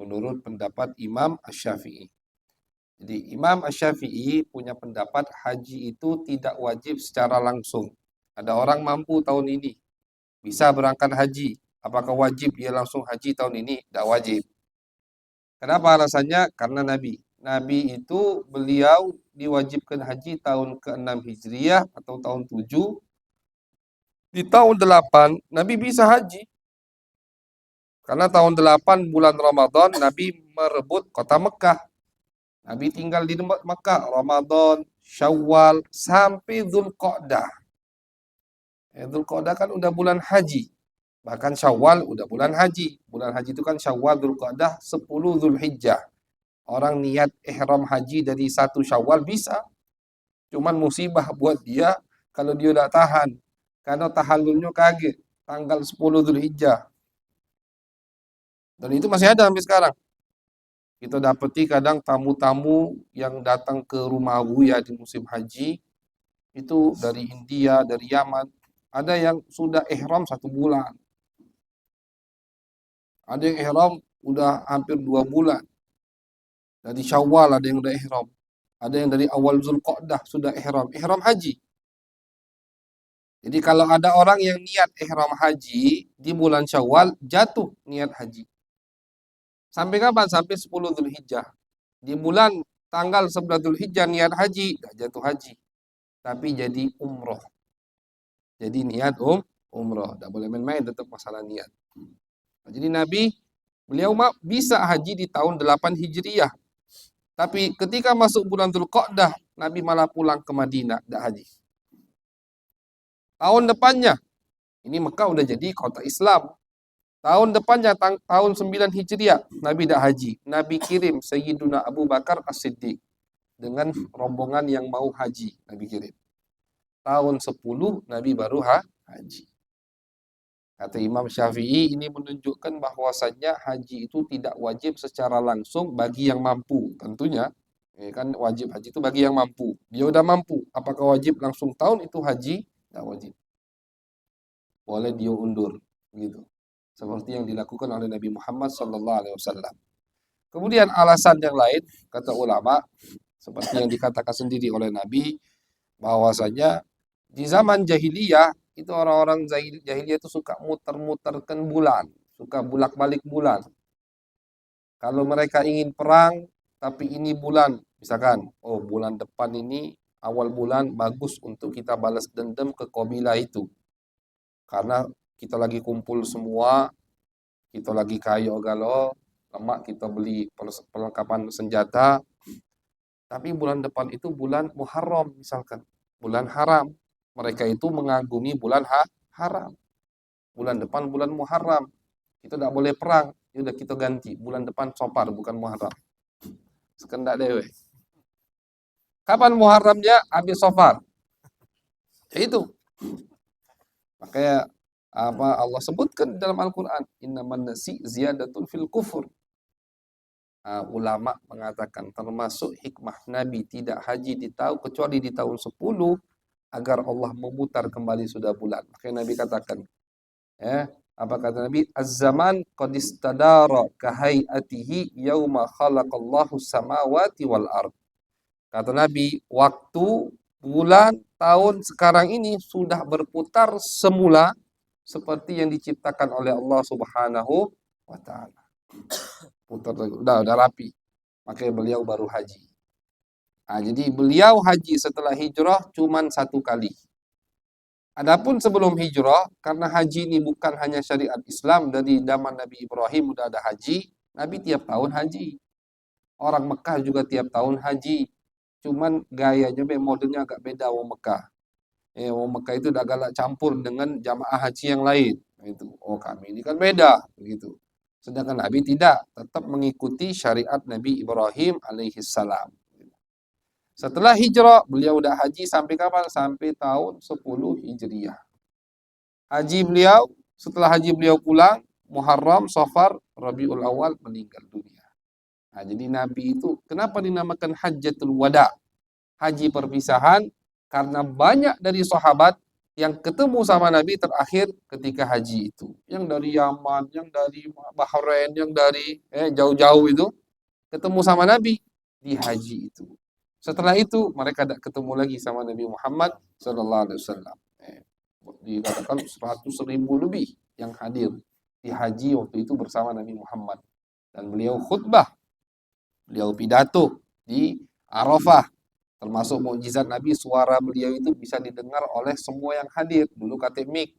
Menurut pendapat Imam Asy-Syafi'i. Jadi Imam Asy-Syafi'i punya pendapat haji itu tidak wajib secara langsung. Ada orang mampu tahun ini bisa berangkat haji. Apakah wajib dia langsung haji tahun ini? Tidak wajib. Kenapa alasannya? Karena Nabi itu beliau diwajibkan haji tahun ke-6 Hijriah atau tahun 7. Di tahun 8 Nabi bisa haji. Karena tahun 8 bulan Ramadan Nabi merebut kota Mekah. Nabi tinggal di Mekah Ramadan, Syawal sampai Dzulqa'dah. Dzulqa'dah kan udah bulan haji. Bahkan Syawal udah bulan haji. Bulan haji itu kan Syawal, Dzulqa'dah, 10 Dzulhijjah. Orang niat ihram haji dari 1 Syawal bisa. Cuman musibah buat dia kalau dia udah tahan. Karena tahallulnya kaget. Tanggal 10 Dzulhijjah. Dan itu masih ada sampai sekarang. Kita dapati kadang tamu-tamu yang datang ke rumah Buya di musim haji. Itu dari India, dari Yaman. Ada yang sudah ihram 1 bulan. Ada yang ihram udah hampir 2 bulan. Dari Syawal ada yang udah ihram. Ada yang dari awal Zulqa'dah sudah ihram. Ihram haji. Jadi kalau ada orang yang niat ihram haji di bulan Syawal, jatuh niat haji. Sampai kapan? Sampai 10 Dzulhijjah. Di bulan tanggal 11 Dzulhijjah niat haji, tidak jatuh haji. Tapi jadi umroh. Jadi niat umroh. Tidak boleh main-main, tetap masalah niat. Jadi Nabi, beliau bisa haji di tahun 8 Hijriyah. Tapi ketika masuk bulan Dzulqa'dah, Nabi malah pulang ke Madinah, tidak haji. Tahun depannya, ini Mekah udah jadi kota Islam. Tahun depannya, tahun 9 Hijriah, Nabi tidak haji. Nabi kirim Sayyiduna Abu Bakar As-Siddiq dengan rombongan yang mau haji. Nabi kirim. Tahun 10, Nabi baru haji. Kata Imam Syafi'i, ini menunjukkan bahwasannya haji itu tidak wajib secara langsung bagi yang mampu. Tentunya, kan wajib haji itu bagi yang mampu. Dia udah mampu. Apakah wajib langsung tahun itu haji? Tidak wajib. Boleh dia undur. Gitu. Seperti yang dilakukan oleh Nabi Muhammad SAW. Kemudian alasan yang lain, kata ulama, seperti yang dikatakan sendiri oleh Nabi, bahwasanya di zaman jahiliyah, itu orang-orang jahiliyah itu suka muter-muterkan bulan, suka bulak-balik bulan. Kalau mereka ingin perang, tapi ini bulan, misalkan, oh bulan depan ini, awal bulan bagus untuk kita balas dendam ke kabilah itu. Karena kita lagi kumpul semua, kita lagi kayo galau, lemak kita beli perlengkapan senjata. Tapi bulan depan itu bulan Muharram misalkan, bulan haram. Mereka itu mengagumi bulan haram. Bulan depan bulan Muharram. Kita tidak boleh perang. Ya udah kita ganti. Bulan depan Safar bukan Muharram. Sekendak dewe. Kapan Muharramnya? Habis Safar. Ya itu. Makanya apa Allah sebutkan dalam Al-Qur'an, innaman nasi ziyadatun fil kufur. Ulama mengatakan termasuk hikmah Nabi tidak haji kecuali di tahun 10 agar Allah memutar kembali sudah bulan. Makanya Nabi katakan, apa kata Nabi? Az-zaman qad istadara ka hayatihi yauma khalaqallahu samawati wal ard. Kata Nabi, waktu, bulan, tahun sekarang ini sudah berputar semula seperti yang diciptakan oleh Allah Subhanahu wa taala. Putar udah rapi. Makanya beliau baru haji. Jadi beliau haji setelah hijrah cuman 1 kali. Adapun sebelum hijrah, karena haji ini bukan hanya syariat Islam, dari zaman Nabi Ibrahim udah ada haji, Nabi tiap tahun haji. Orang Mekah juga tiap tahun haji. Cuman gayanya, modelnya agak beda orang Mekah. Orang Mekah itu udah galak campur dengan jamaah haji yang lain. Itu, kami ini kan beda, begitu. Sedangkan Nabi tidak, tetap mengikuti syariat Nabi Ibrahim alaihi salam. Setelah hijrah, beliau udah haji sampai kapan? Sampai tahun 10 Hijriah. Setelah haji beliau pulang, Muharram, Safar, Rabiul Awal meninggal dunia. Jadi Nabi itu, kenapa dinamakan Hajjatul Wada? Haji perpisahan, karena banyak dari sahabat yang ketemu sama Nabi terakhir ketika haji itu. Yang dari Yaman, yang dari Bahrain, yang dari jauh-jauh itu, ketemu sama Nabi di haji itu. Setelah itu mereka tidak ketemu lagi sama Nabi Muhammad sallallahu alaihi wasallam. Dikatakan 100.000 lebih yang hadir di haji waktu itu bersama Nabi Muhammad. Dan beliau khutbah, beliau pidato di Arafah. Termasuk mukjizat Nabi, suara beliau itu bisa didengar oleh semua yang hadir. Dulu kata mik.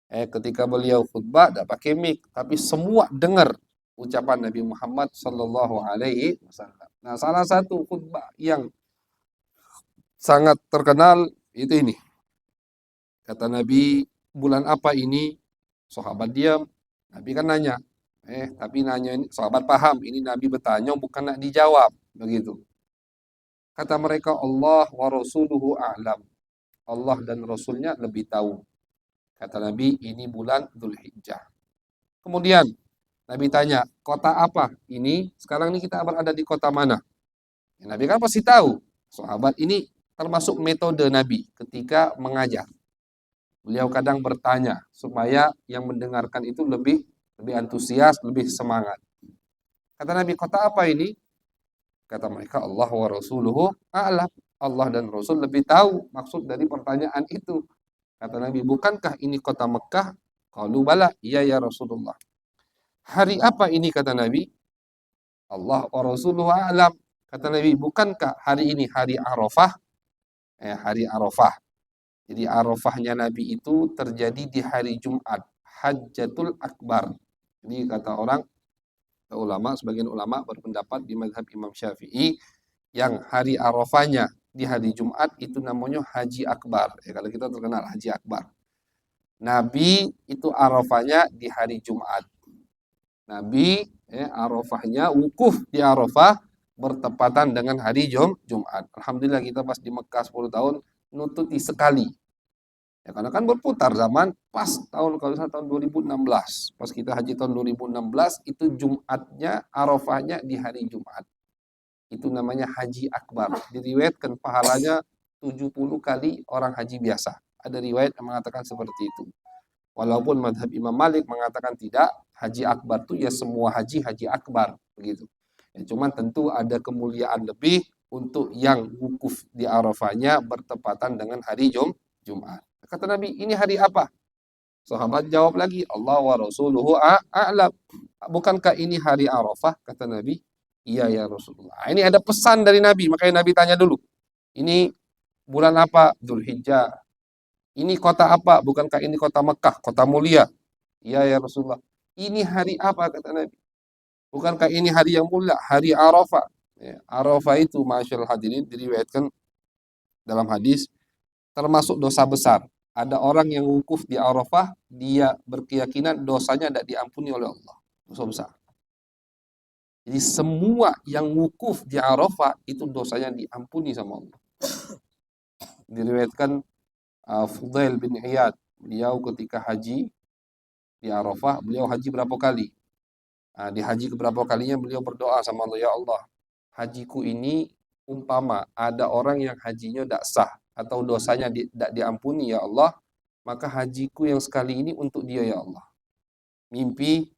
Ketika beliau khutbah tidak pakai mik, tapi semua dengar ucapan Nabi Muhammad sallallahu alaihi wasallam. Nah, salah satu khutbah yang sangat terkenal itu ini. Kata Nabi, bulan apa ini? Sahabat diam. Nabi kan nanya. Tapi nanya ini, sahabat paham. Ini Nabi bertanya, bukan nak dijawab. Begitu. Kata mereka, Allah wa rasuluhu a'lam. Allah dan Rasulnya lebih tahu. Kata Nabi, ini bulan Dzulhijjah. Kemudian, Nabi tanya, kota apa ini? Sekarang ini kita berada di kota mana? Nabi kan pasti tahu. Sahabat ini termasuk metode Nabi ketika mengajar. Beliau kadang bertanya supaya yang mendengarkan itu lebih antusias, lebih semangat. Kata Nabi, kota apa ini? Kata mereka, Allah wa rasuluhu a'lam. Allah dan Rasul lebih tahu maksud dari pertanyaan itu. Kata Nabi, bukankah ini kota Mekah? Qalu bala, iya ya Rasulullah. Hari apa ini kata Nabi? Allah wa rasuluhu a'lam. Kata Nabi, bukankah hari ini hari Arafah? Hari Arafah. Jadi Arafahnya Nabi itu terjadi di hari Jumat, Hajjatul Akbar. Jadi kata sebagian ulama berpendapat di mazhab Imam Syafi'i yang hari Arafahnya di hari Jumat itu namanya Haji Akbar. Kalau kita terkenal Haji Akbar. Nabi itu Arafahnya di hari Jumat. Nabi Arafahnya wukuf di Arafah bertepatan dengan hari Jumat. Alhamdulillah kita pas di Mekah 10 tahun nututi sekali. Karena kan berputar zaman pas tahun 2016. Pas kita haji tahun 2016 itu Jumatnya Arafahnya di hari Jumat. Itu namanya Haji Akbar. Diriwayatkan pahalanya 70 kali orang haji biasa. Ada riwayat yang mengatakan seperti itu. Walaupun madhab Imam Malik mengatakan tidak, Haji Akbar itu ya semua haji akbar begitu. Cuman tentu ada kemuliaan lebih untuk yang wukuf di Arafahnya bertepatan dengan hari Jumat. Kata Nabi, ini hari apa? Sahabat jawab lagi, Allah wa rasuluhu a'lam. Bukankah ini hari Arafah? Kata Nabi, iya ya Rasulullah. Ini ada pesan dari Nabi, makanya Nabi tanya dulu. Ini bulan apa? Dzulhijjah. Ini kota apa? Bukankah ini kota Mekah, kota mulia? Iya ya Rasulullah. Ini hari apa? Kata Nabi. Bukankah ini hari yang mulia, hari Arafah? Ya, Arafah itu, masyaallah hadirin, diriwayatkan dalam hadis termasuk dosa besar. Ada orang yang wukuf di Arafah, dia berkeyakinan dosanya tidak diampuni oleh Allah. Dosa besar. Jadi semua yang wukuf di Arafah itu dosanya diampuni sama Allah. Diriwayatkan Fudail bin Iyad, beliau ketika haji di Arafah, beliau haji berapa kali? Di haji keberapa kalinya beliau berdoa sama Allah, ya Allah, hajiku ini umpama ada orang yang hajinya tidak sah atau dosanya tidak diampuni ya Allah, maka hajiku yang sekali ini untuk dia ya Allah. Mimpi,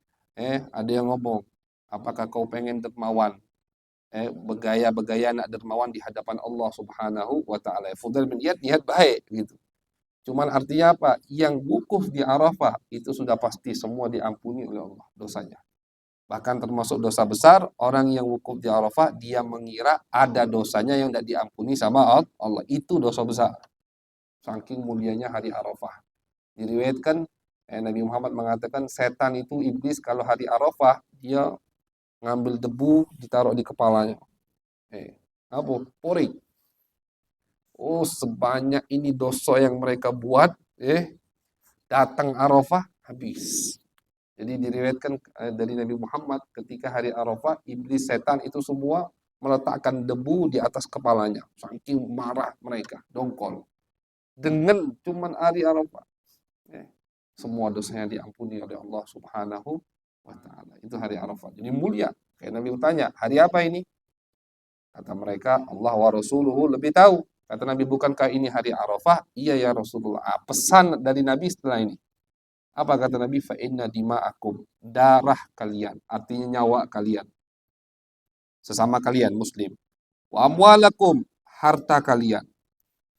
ada yang ngomong, apakah kau pengen dermawan? Bergaya-bergaya nak dermawan di hadapan Allah Subhanahu wa taala. Fudail bin Iyad niat baik gitu. Cuman artinya apa? Yang wukuf di Arafah itu sudah pasti semua diampuni oleh Allah dosanya. Bahkan termasuk dosa besar, orang yang wukuf di Arafah, dia mengira ada dosanya yang tidak diampuni sama Allah. Itu dosa besar. Saking mulianya hari Arafah. Diriwayatkan, Nabi Muhammad mengatakan, setan itu iblis kalau hari Arafah, dia ngambil debu, ditaruh di kepalanya. Apa? Porik. Oh, sebanyak ini dosa yang mereka buat, datang Arafah, habis. Jadi diriwayatkan dari Nabi Muhammad ketika hari Arafah, iblis setan itu semua meletakkan debu di atas kepalanya. Saking marah mereka, dongkol. Dengan cuman hari Arafah. Semua dosanya diampuni oleh Allah Subhanahu wa taala. Itu hari Arafah. Jadi mulia. Kayak Nabi bertanya, hari apa ini? Kata mereka, Allah wa Rasuluhu lebih tahu. Kata Nabi, bukankah ini hari Arafah? Iya ya Rasulullah. Pesan dari Nabi setelah ini. Apa kata Nabi? Fa inna dima'akum, darah kalian, artinya nyawa kalian, sesama kalian muslim. Wa amwalakum, harta kalian.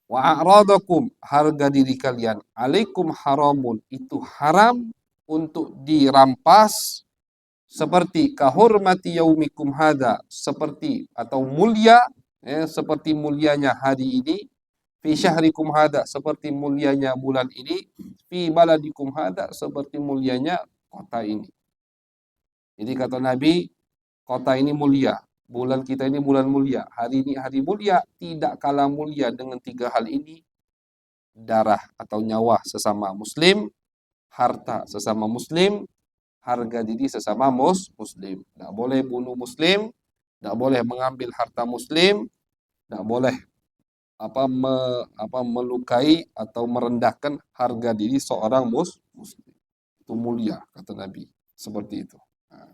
Wa a'radakum, harga diri kalian. Alaikum haramun, itu haram untuk dirampas, seperti kahurmati yaumikum hada, seperti atau mulia, seperti mulianya hari ini, fi syahrikum hada, seperti mulianya bulan ini, fi baladikum hada, seperti mulianya kota ini. Jadi kata Nabi, kota ini mulia, bulan kita ini bulan mulia, hari ini hari mulia, tidak kalah mulia dengan tiga hal ini: darah atau nyawa sesama muslim, harta sesama muslim, harga diri sesama muslim. Tidak boleh bunuh muslim, tidak boleh mengambil harta muslim, tidak boleh melukai atau merendahkan harga diri seorang muslim. Itu mulia kata Nabi. Seperti itu. Nah,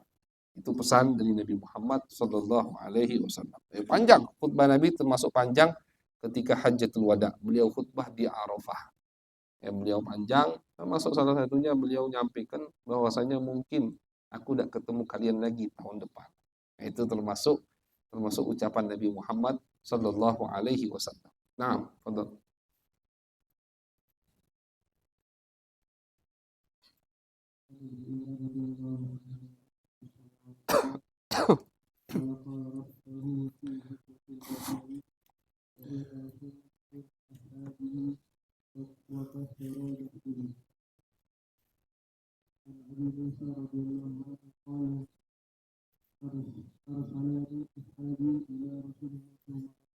itu pesan dari Nabi Muhammad Sallallahu Alaihi Wasallam. Panjang khutbah Nabi, termasuk panjang ketika Hajjatul Wada. Beliau khutbah di Arafah. Beliau panjang, termasuk salah satunya beliau nyampaikan bahwasanya mungkin aku tidak ketemu kalian lagi tahun depan. Itu termasuk ucapan Nabi Muhammad Sallallahu Alaihi Wasallam. Nah, fadhal.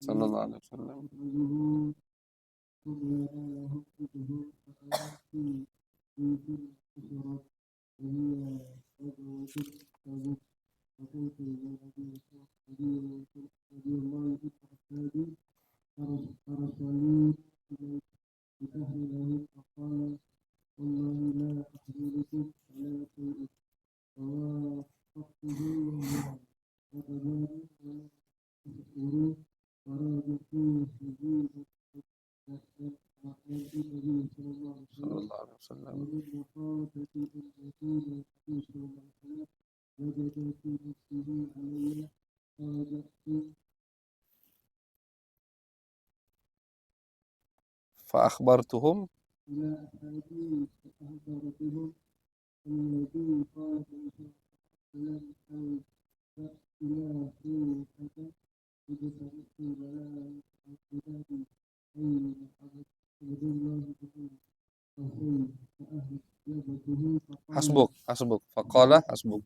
Sallallahu alaihi wasallam. Sallallahu alaihi wasallam. Fa akhbartuhum hasbuk, hasbuk. Faqala hasbuk.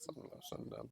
Sallallahu alaihi wasallam.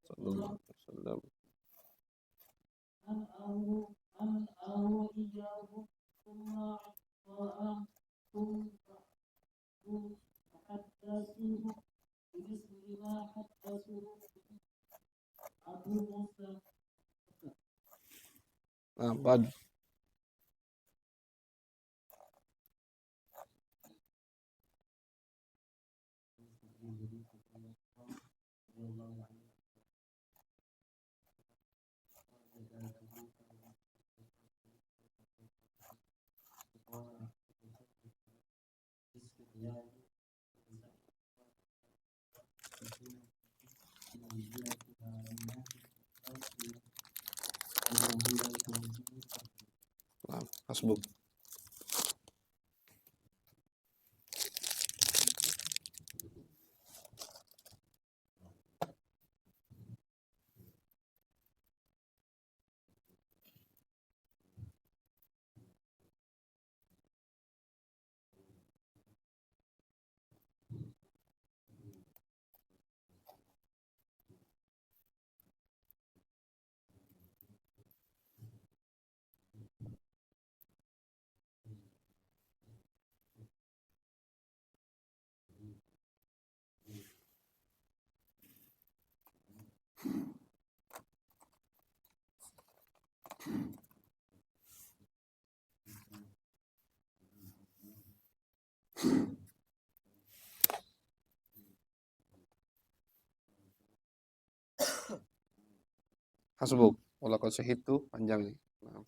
Sallallahu alaihi wasallam. Nah, Hasbuk. Hasbuk. Walaqad syahidtu panjang nih. Nah.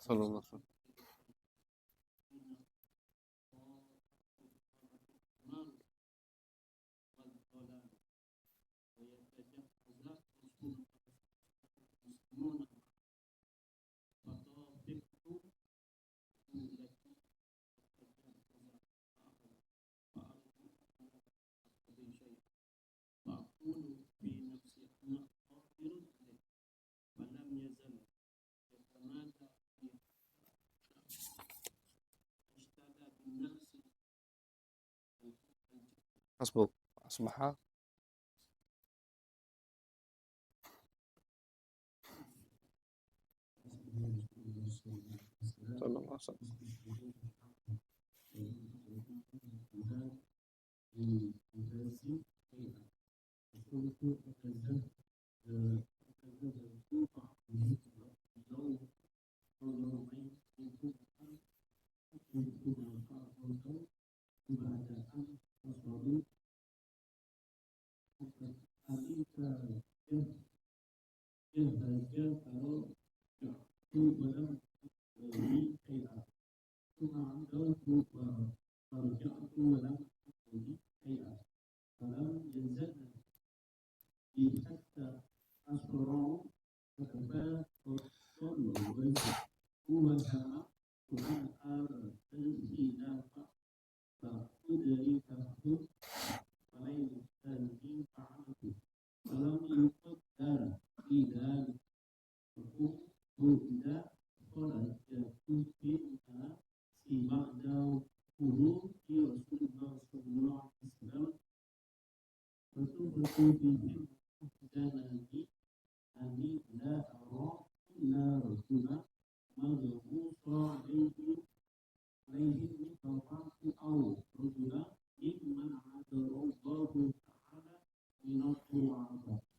Sallallahu alaihi wasallam. Hasbuk. Asmaha. Sallallahu alaihi wasallam.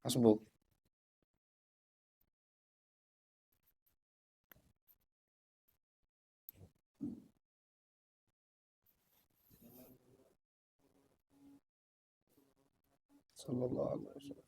Hasbuk. Sallallahu alaihi wasallam.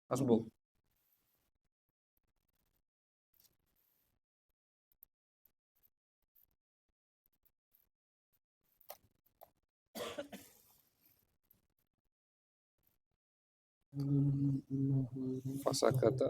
Hasbuk. Fasakata.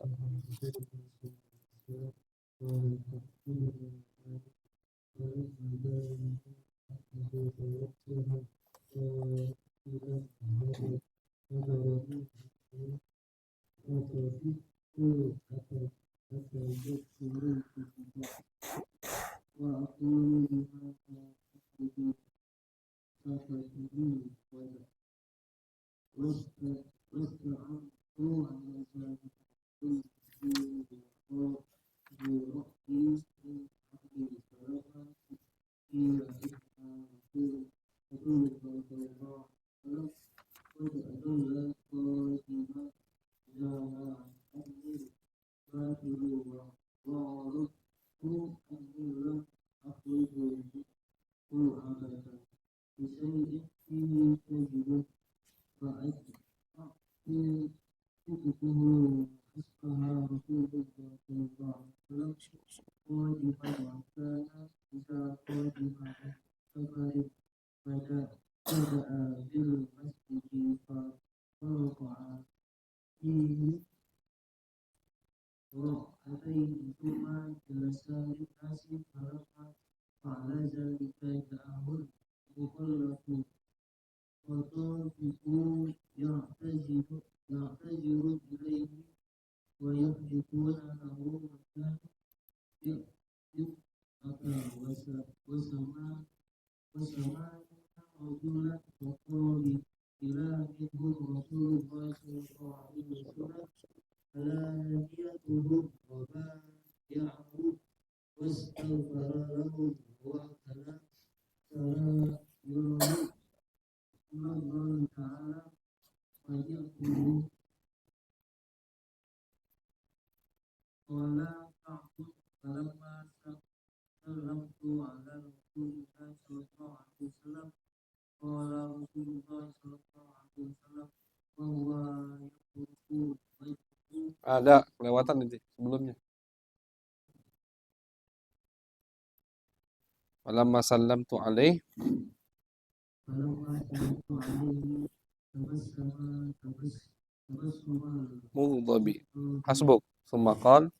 Ada kelewatan nanti sebelumnya. Walamma sallamtu alaih mughdhabi. Hasbuk. Tsumma qala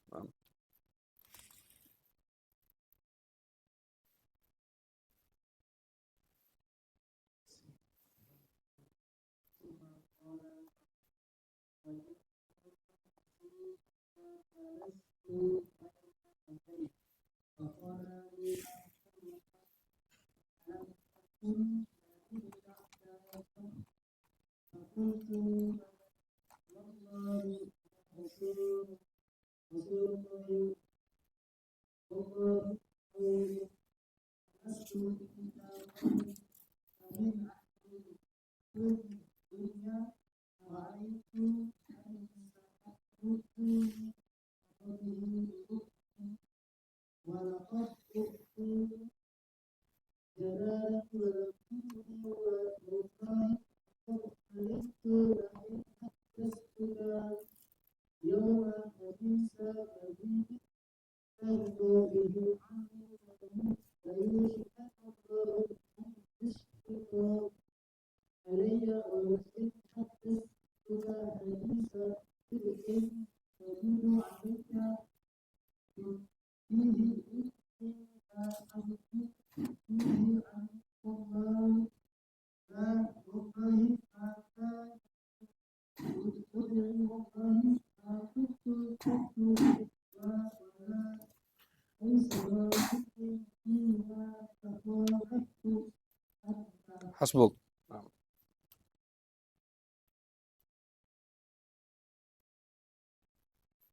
hasbuk.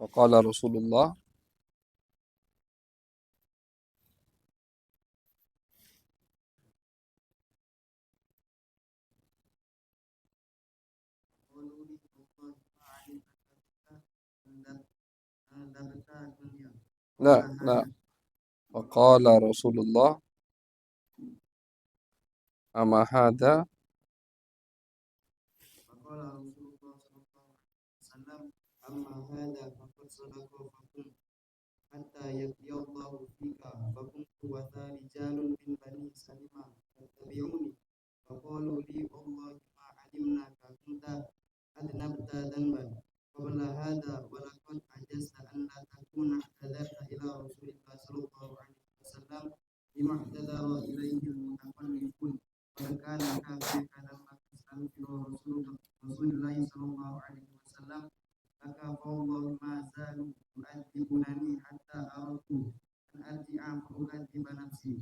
Wa qala Rasulullah la la wa qala Rasulullah ama hadha حتى يأتي الله فيك فقمت وذا رجال من بني سلمة فاتبعوني فقالوا لي والله ما علمنا كنت أذنبت ذنبا قبل هذا ولقد عجزت أن لا تكون اعتذرت إلى رسول الله صلى الله عليه وسلم بما اعتذر إليه المتخلفون قد كان كافيك لما تستغفر رسول الله صلى الله عليه وسلم لك فوالله ما زالوا يؤدبونني حتى أردت أن أرجع فأؤدب نفسي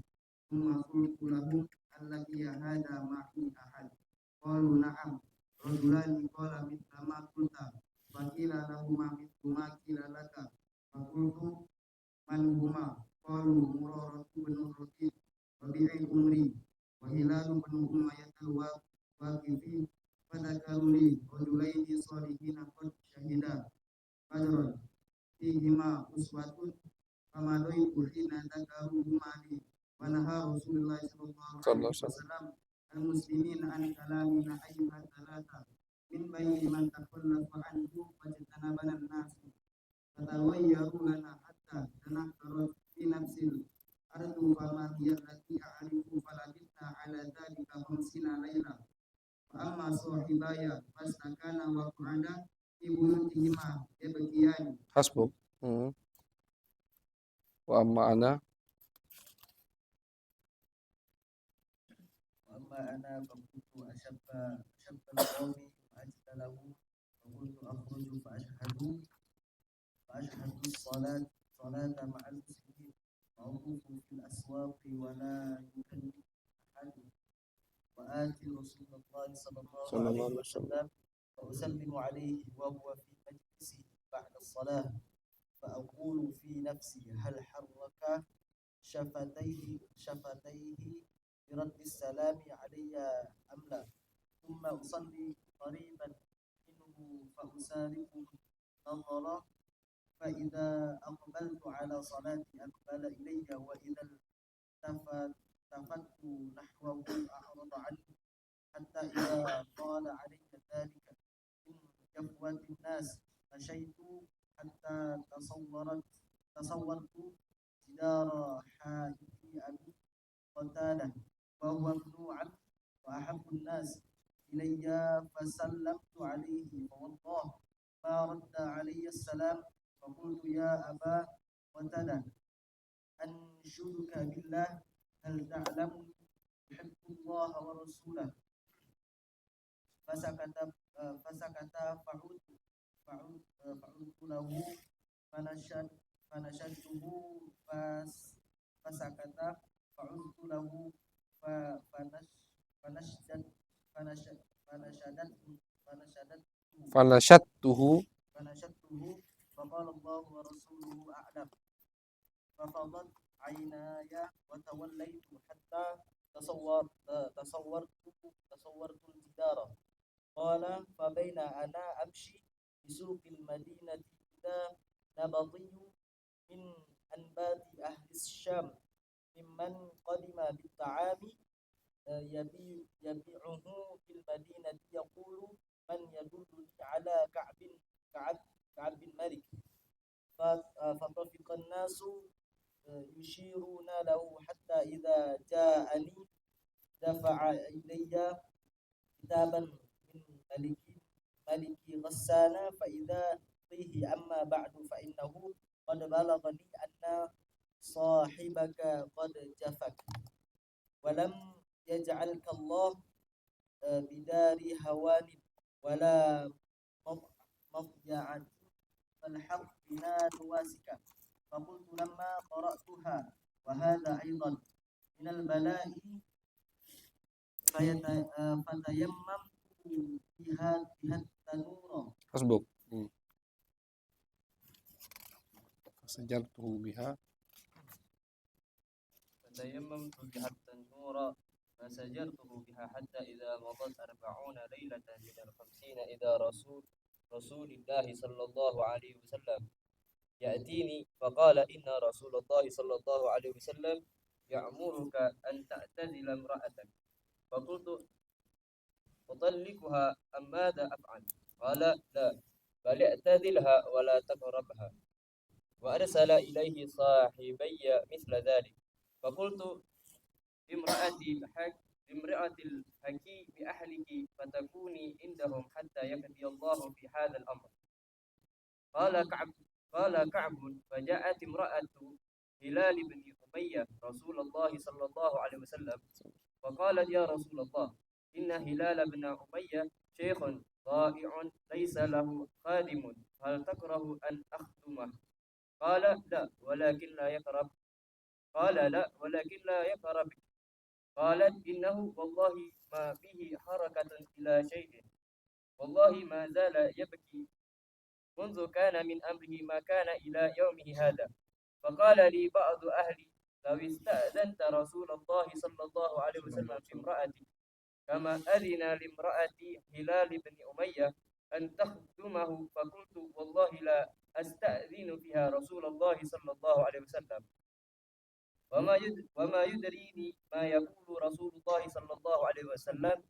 ثم قلت لهم هل لقي هذا معي أحد قالوا نعم رجلان قال مثل ما قلت فقيل لهما مثل ما قيل لك فقلت من هما قالوا مرارة بن الربيع ربيع الأمري وهلال بن أمية الواقفي فذكروا لي رجلين صالحين قد شهدا بدرا فيهم lahuma uswatun kama doiku hina dzakaru humali wa naha Rasulullah sallallahu alaihi wasallam al-muslimin an kalamina ayyuha thalatha min baini man takhallafa anhu fajtanabana an-nas fatawayyaru lana hatta tanakkarat fi nafsil ardu fama hiya allati a'rifu falabitna ala dhalika khamsina layla wa amma sahibaya fastakana wa qa'ada fi buyutihima yabkiyani Hasbuk. Wa amma ana وأما أنا فكنت أشب القوم وأجهله فكنت أخرج فأشهد صلاة مع المسلمين وأطوف في الأسواق ولا يكلم أحد وآتي رسول الله صلى الله عليه وسلم فأسلم عليه وهو في مجلسه بعد الصلاة فأقول في نفسي هل حرك شفتيه برد السلام علي أم لا ثم أصلي قريبا منه فأسارقه نظرة فإذا أقبلت على صلاتي أقبل إلي وإذا التفت نحوه أعرض عنه حتى إذا طال علي ذلك من جفوة الناس مشيت حتى تصورت جدار حائط أبي قتادة وهو ابن عم وأحب الناس إلي فسلمت عليه فوالله ما رد علي السلام فقلت يا أبا قتادة أنشدك بالله هل تعلم أحب الله ورسوله فسكت فعدت له فنشدته فسكت فعدت له fanashadtuhu فقال الله ورسوله أعلم ففضت عيناي وتوليت حتى تصورت الجدار قال فبين أنا أمشي بسوق المدينة إذا نبطي من أنبات أهل الشام ممن قدم بالطعام يبيعه في المدينة يقول من يدلني على كعب بن مالك فطفق الناس يشيرون له حتى إذا جاءني دفع إلي كتابا من ملك غسان فإذا فيه أما بعد فإنه قد بلغني أن صاحبك قد جفك ولم يجعلك الله بدار هوان ولا مضجعة فالحق بنا نواسك فقلت لما قرأتها وهذا أيضا من البلاء فتيممت بها التنور hasbuk fasajartuhu biha فتيممت بها التنور فسجرته بها حتى إذا مضت 40 ليلة من 50 إذا رسول الله صلى الله عليه وسلم يأتيني فقال إن رسول الله صلى الله عليه وسلم يأمرك أن تعتزل امرأتك فقلت أطلقها أم ماذا أفعل قال لا بل اعتزلها ولا تقربها وأرسل إليه صاحبي مثل ذلك فقلت لامرأة الحكي بأهلك فتكوني عندهم حتى يقضي الله في هذا الأمر قال كعب فجاءت امرأة هلال بن أمية رسول الله صلى الله عليه وسلم فقالت يا رسول الله إن هلال بن أمية شيخ ضائع ليس له خادم هل تكره أن أخدمه قال لا ولكن لا يقرب بك قالت إنه والله ما به حركة إلى شيء والله ما زال يبكي منذ كان من أمره ما كان إلى يومه هذا فقال لي بعض أهلي لو استأذنت رسول الله صلى الله عليه وسلم في امرأتي كما أذن لامرأة هلال بن أمية أن تخدمه فقلت والله لا أستأذن فيها رسول الله صلى الله عليه وسلم، وما يدريني ما يقول رسول الله صلى الله عليه وسلم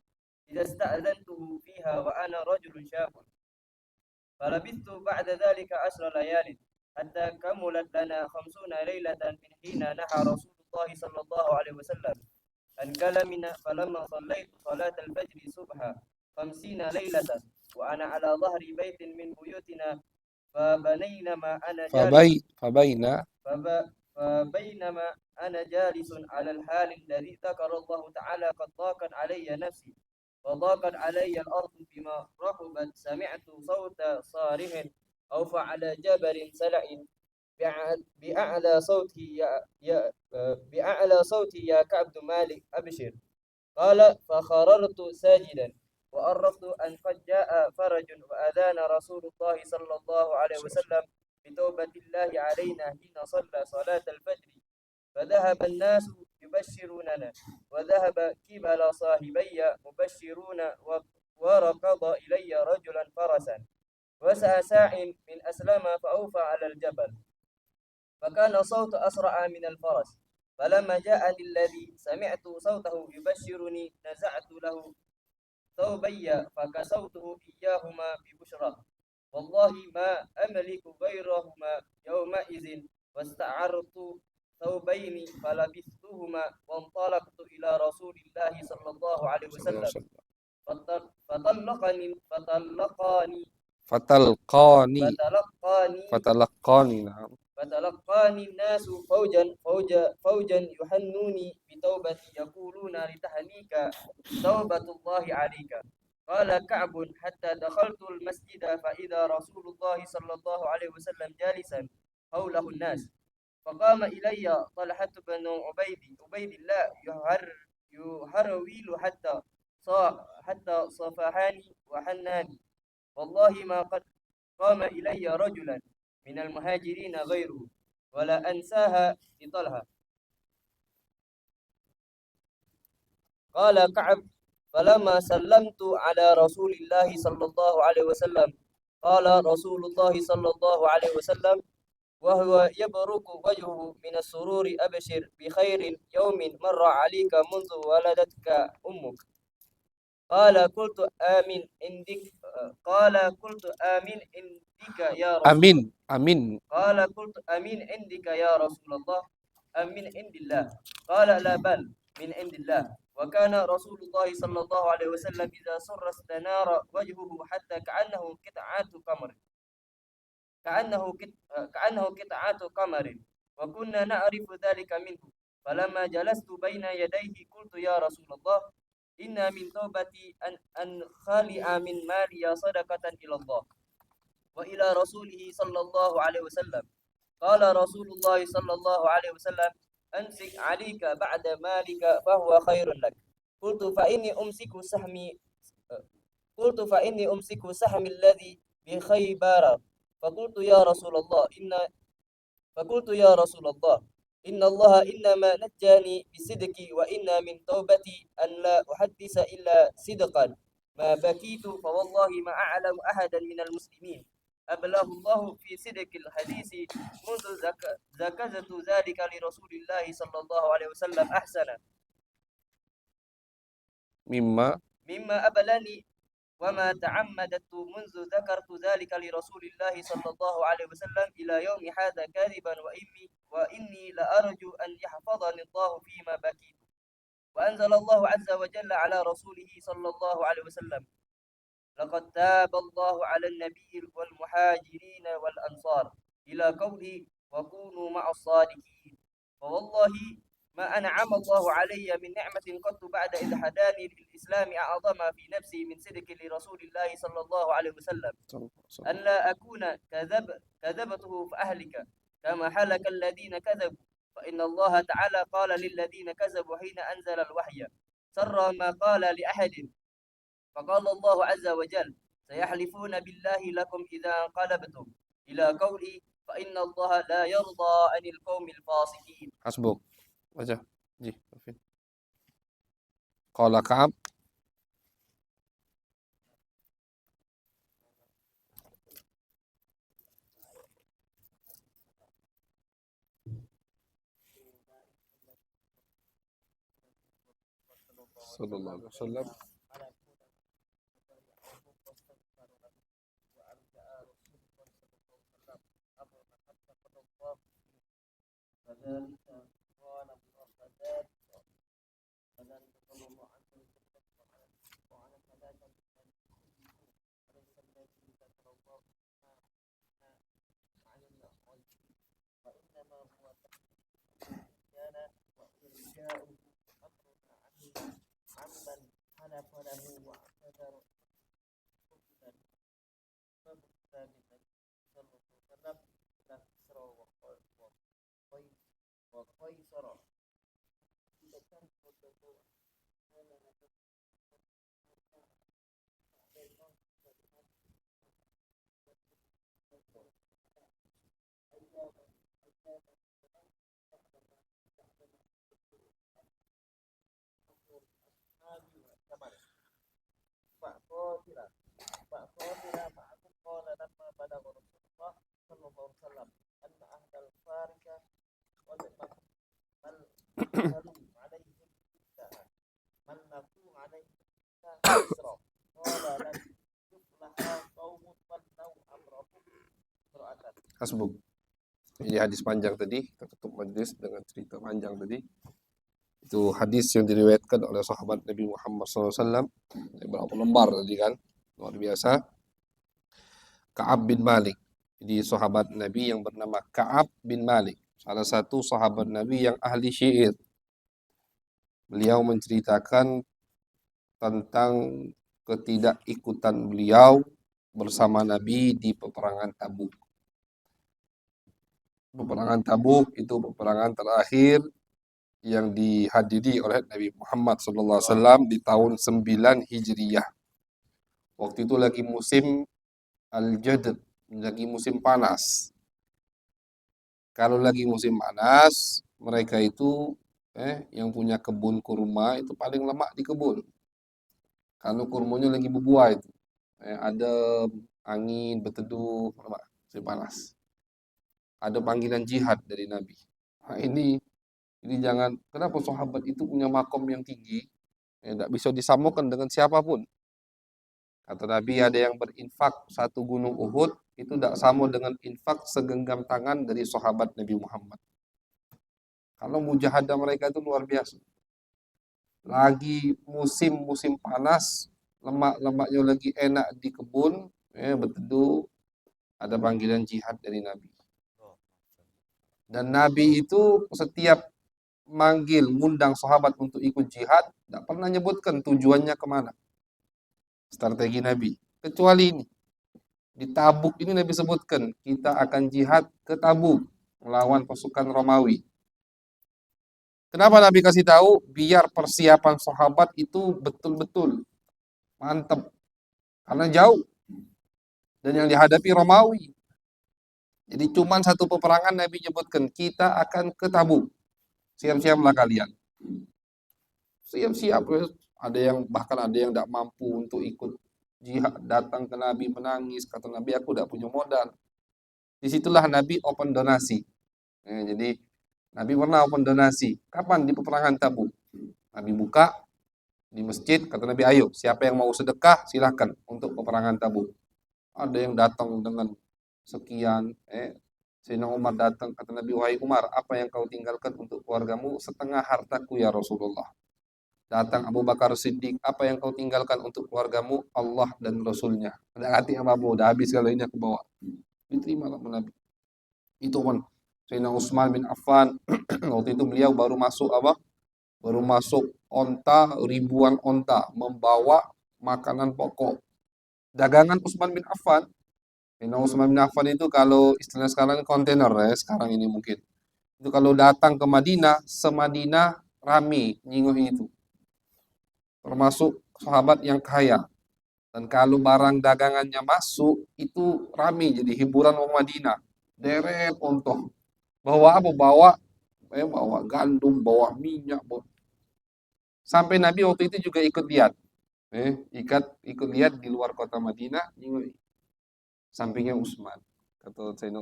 إذا استأذنته فيها وأنا رجل شاب. فلبثت بعد ذلك 10 ليال حتى كملت لنا 50 ليلة من حين نهى رسول الله صلى الله عليه وسلم عن كلامنا. فلما صليت صلاة الفجر صبحا 50 ليلة وأنا على ظهر بيت من بيوتنا، فبينما أنا جالس فبينما أنا جالس على الحال الذي ذكر الله تعالى قد ضاقت علي نفسي وضاقت علي الأرض بما رحبت، سمعت صوت صارخ أوفى على جبل سلع بأعلى صوتي يا كعب مالك أبشر. قال فخررت ساجدا وعرفت أن قد جاء فرج وأذان رسول الله صلى الله عليه وسلم بتوبة الله علينا حين صلى صلاة الفجر. فذهب الناس يبشروننا وذهب كبل صاحبي مبشرون، وركض إلي رجلا فرسا وسعى ساع من أسلم فأوفى على الجبل، فكان صوت أسرع من الفرس. فلما جاءني الذي سمعت صوته يبشرني نزعت له ثوبي فكسوته إياهما ببشرى، والله ما أملك غيرهما يومئذ، واستعرت ثوبين فلبثتهما وانطلقت إلى رسول الله صلى الله عليه وسلم فطلقني فتلقاني فتلقاني نعم. فتلقاني الناس فوجا يحنوني بتوبتي يقولون لتهنيك توبة الله عليك. قال كعب حتى دخلت المسجد فإذا رسول الله صلى الله عليه وسلم جالسا حوله الناس، فقام إلي طلحة بن عبيد الله يهرول حتى صفحاني وحناني، والله ما قد قام إلي رجلا من المهاجرين غيره ولا أنساها لطلحة. قال كعب فلما سلمت على رسول الله صلى الله عليه وسلم قال رسول الله صلى الله عليه وسلم وهو يبرق وجهه من السرور أبشر بخير يوم مر عليك منذ ولدتك أمك. قال قلت آمين عندك يا رسول قال قلت أمين عندك يا رسول الله أم من عند الله؟ قال لا بل من عند الله. وكان رسول الله صلى الله عليه وسلم إذا سر استنار وجهه حتى كأنه قطعة قمر، وكنا نعرف ذلك منه. فلما جلست بين يديه قلت يا رسول الله إن من توبتي أن أنخلع من مالي صدقة إلى الله وإلى رسوله صلى الله عليه وسلم. قال رسول الله صلى الله عليه وسلم أمسك عليك بعد مالك فهو خير لك. قلت فإني أمسك سهمي الذي بخيبر. فقلت يا رسول الله إن الله إنما نجاني بصدق، وإن من توبتي أن لا أحدث إلا صدقا ما بكيت، فوالله ما أعلم أحدا من المسلمين أبلغ الله في صدق الحديث منذ ذكرت ذلك لرسول الله صلى الله عليه وسلم أحسن مما أبلغني، وما تعمدت منذ ذكرت ذلك لرسول الله صلى الله عليه وسلم إلى يوم هذا كاذبا، وإني لأرجو أن يحفظني الله فيما بكيت. وأنزل الله عز وجل على رسوله صلى الله عليه وسلم لقد تاب الله على النبي والمهاجرين والأنصار إلى قوله وكونوا مع الصادقين. فوالله ما أنعم الله علي من نعمة قط بعد إذ هداني للإسلام أعظم في نفسي من صدق لرسول الله صلى الله عليه وسلم أن لا أكون كذبته فأهلك كما هلك الذين كذبوا. فإن الله تعالى قال للذين كذبوا حين أنزل الوحي سر ما قال لأحد، فقال الله عز وجل سيحلفون بالله لكم إذا انقلبتم إلى قوله فإن الله لا يرضى عن القوم الفاسقين. Hasbuk. Baca. Ji, Qala Ka'ab sallallahu alaihi wasallam. Hasbuk. Jadi hadis panjang tadi, kita tutup majlis dengan cerita panjang tadi. Itu hadis yang diriwayatkan oleh sahabat Nabi Muhammad SAW. Berapa lembar tadi kan, luar biasa. Ka'ab bin Malik. Jadi sahabat Nabi yang bernama Ka'ab bin Malik, salah satu sahabat Nabi yang ahli syair. Beliau menceritakan tentang ketidakikutan beliau bersama Nabi di peperangan Tabuk. Peperangan Tabuk itu peperangan terakhir yang dihadiri oleh Nabi Muhammad SAW di tahun 9 Hijriyah. Waktu itu lagi musim Al-Jadid, lagi musim panas. Kalau lagi musim panas, mereka itu yang punya kebun kurma itu paling lemak di kebun. Kalau kurmanya lagi berbuah itu, ada angin berteduh, lemak, musim panas. Ada panggilan jihad dari Nabi. Nah, ini jangan, kenapa sahabat itu punya makom yang tinggi, tidak bisa disamakan dengan siapapun. Kata Nabi, ada yang berinfak satu gunung Uhud, itu tidak sama dengan infak segenggam tangan dari sahabat Nabi Muhammad. Kalau mujahadah mereka itu luar biasa. Lagi musim panas, lemak-lemaknya lagi enak di kebun, berteduh, ada panggilan jihad dari Nabi. Dan Nabi itu setiap manggil, ngundang sahabat untuk ikut jihad, tidak pernah nyebutkan tujuannya kemana. Strategi Nabi. Kecuali ini. Di Tabuk ini Nabi sebutkan, kita akan jihad ke Tabuk, melawan pasukan Romawi. Kenapa Nabi kasih tahu? Biar persiapan sahabat itu betul-betul mantap. Karena jauh. Dan yang dihadapi Romawi. Jadi cuma satu peperangan Nabi nyebutkan, kita akan ke Tabuk. Siap-siaplah kalian. Siap-siap. Bahkan ada yang tidak mampu untuk ikut jihad, datang ke Nabi menangis. Kata Nabi, aku tidak punya modal. Disitulah Nabi open donasi. Jadi Nabi pernah open donasi. Kapan? Di peperangan Tabuk. Nabi buka di masjid, kata Nabi, ayo, siapa yang mau sedekah, silahkan untuk peperangan Tabuk. Ada yang datang dengan sekian, Sayyidina Umar datang, kata Nabi, wahai Umar, apa yang kau tinggalkan untuk keluargamu? Setengah hartaku ya Rasulullah. Datang Abu Bakar Siddiq, apa yang kau tinggalkan untuk keluargamu? Allah dan Rasulnya. Ada hati apa bu, udah habis kalau ini aku bawa. Diterima lah Nabi. Itu pun Sayyidina Utsman bin Affan, waktu itu beliau baru masuk Baru masuk onta, ribuan onta, membawa makanan pokok. Dagangan Utsman bin Affan. Utsman bin Affan itu kalau istilah sekarang kontainer sekarang ini mungkin. Itu kalau datang ke Madinah, semadinah rame nyinggung itu. Termasuk sahabat yang kaya. Dan kalau barang dagangannya masuk, itu rame jadi hiburan orang Madinah. Deret ontoh. Bawa apa? Bawa gandum, bawa minyak, sampai Nabi waktu itu juga ikut lihat. Ikut lihat di luar kota Madinah, sampingnya Utsman. Kata Sayyidina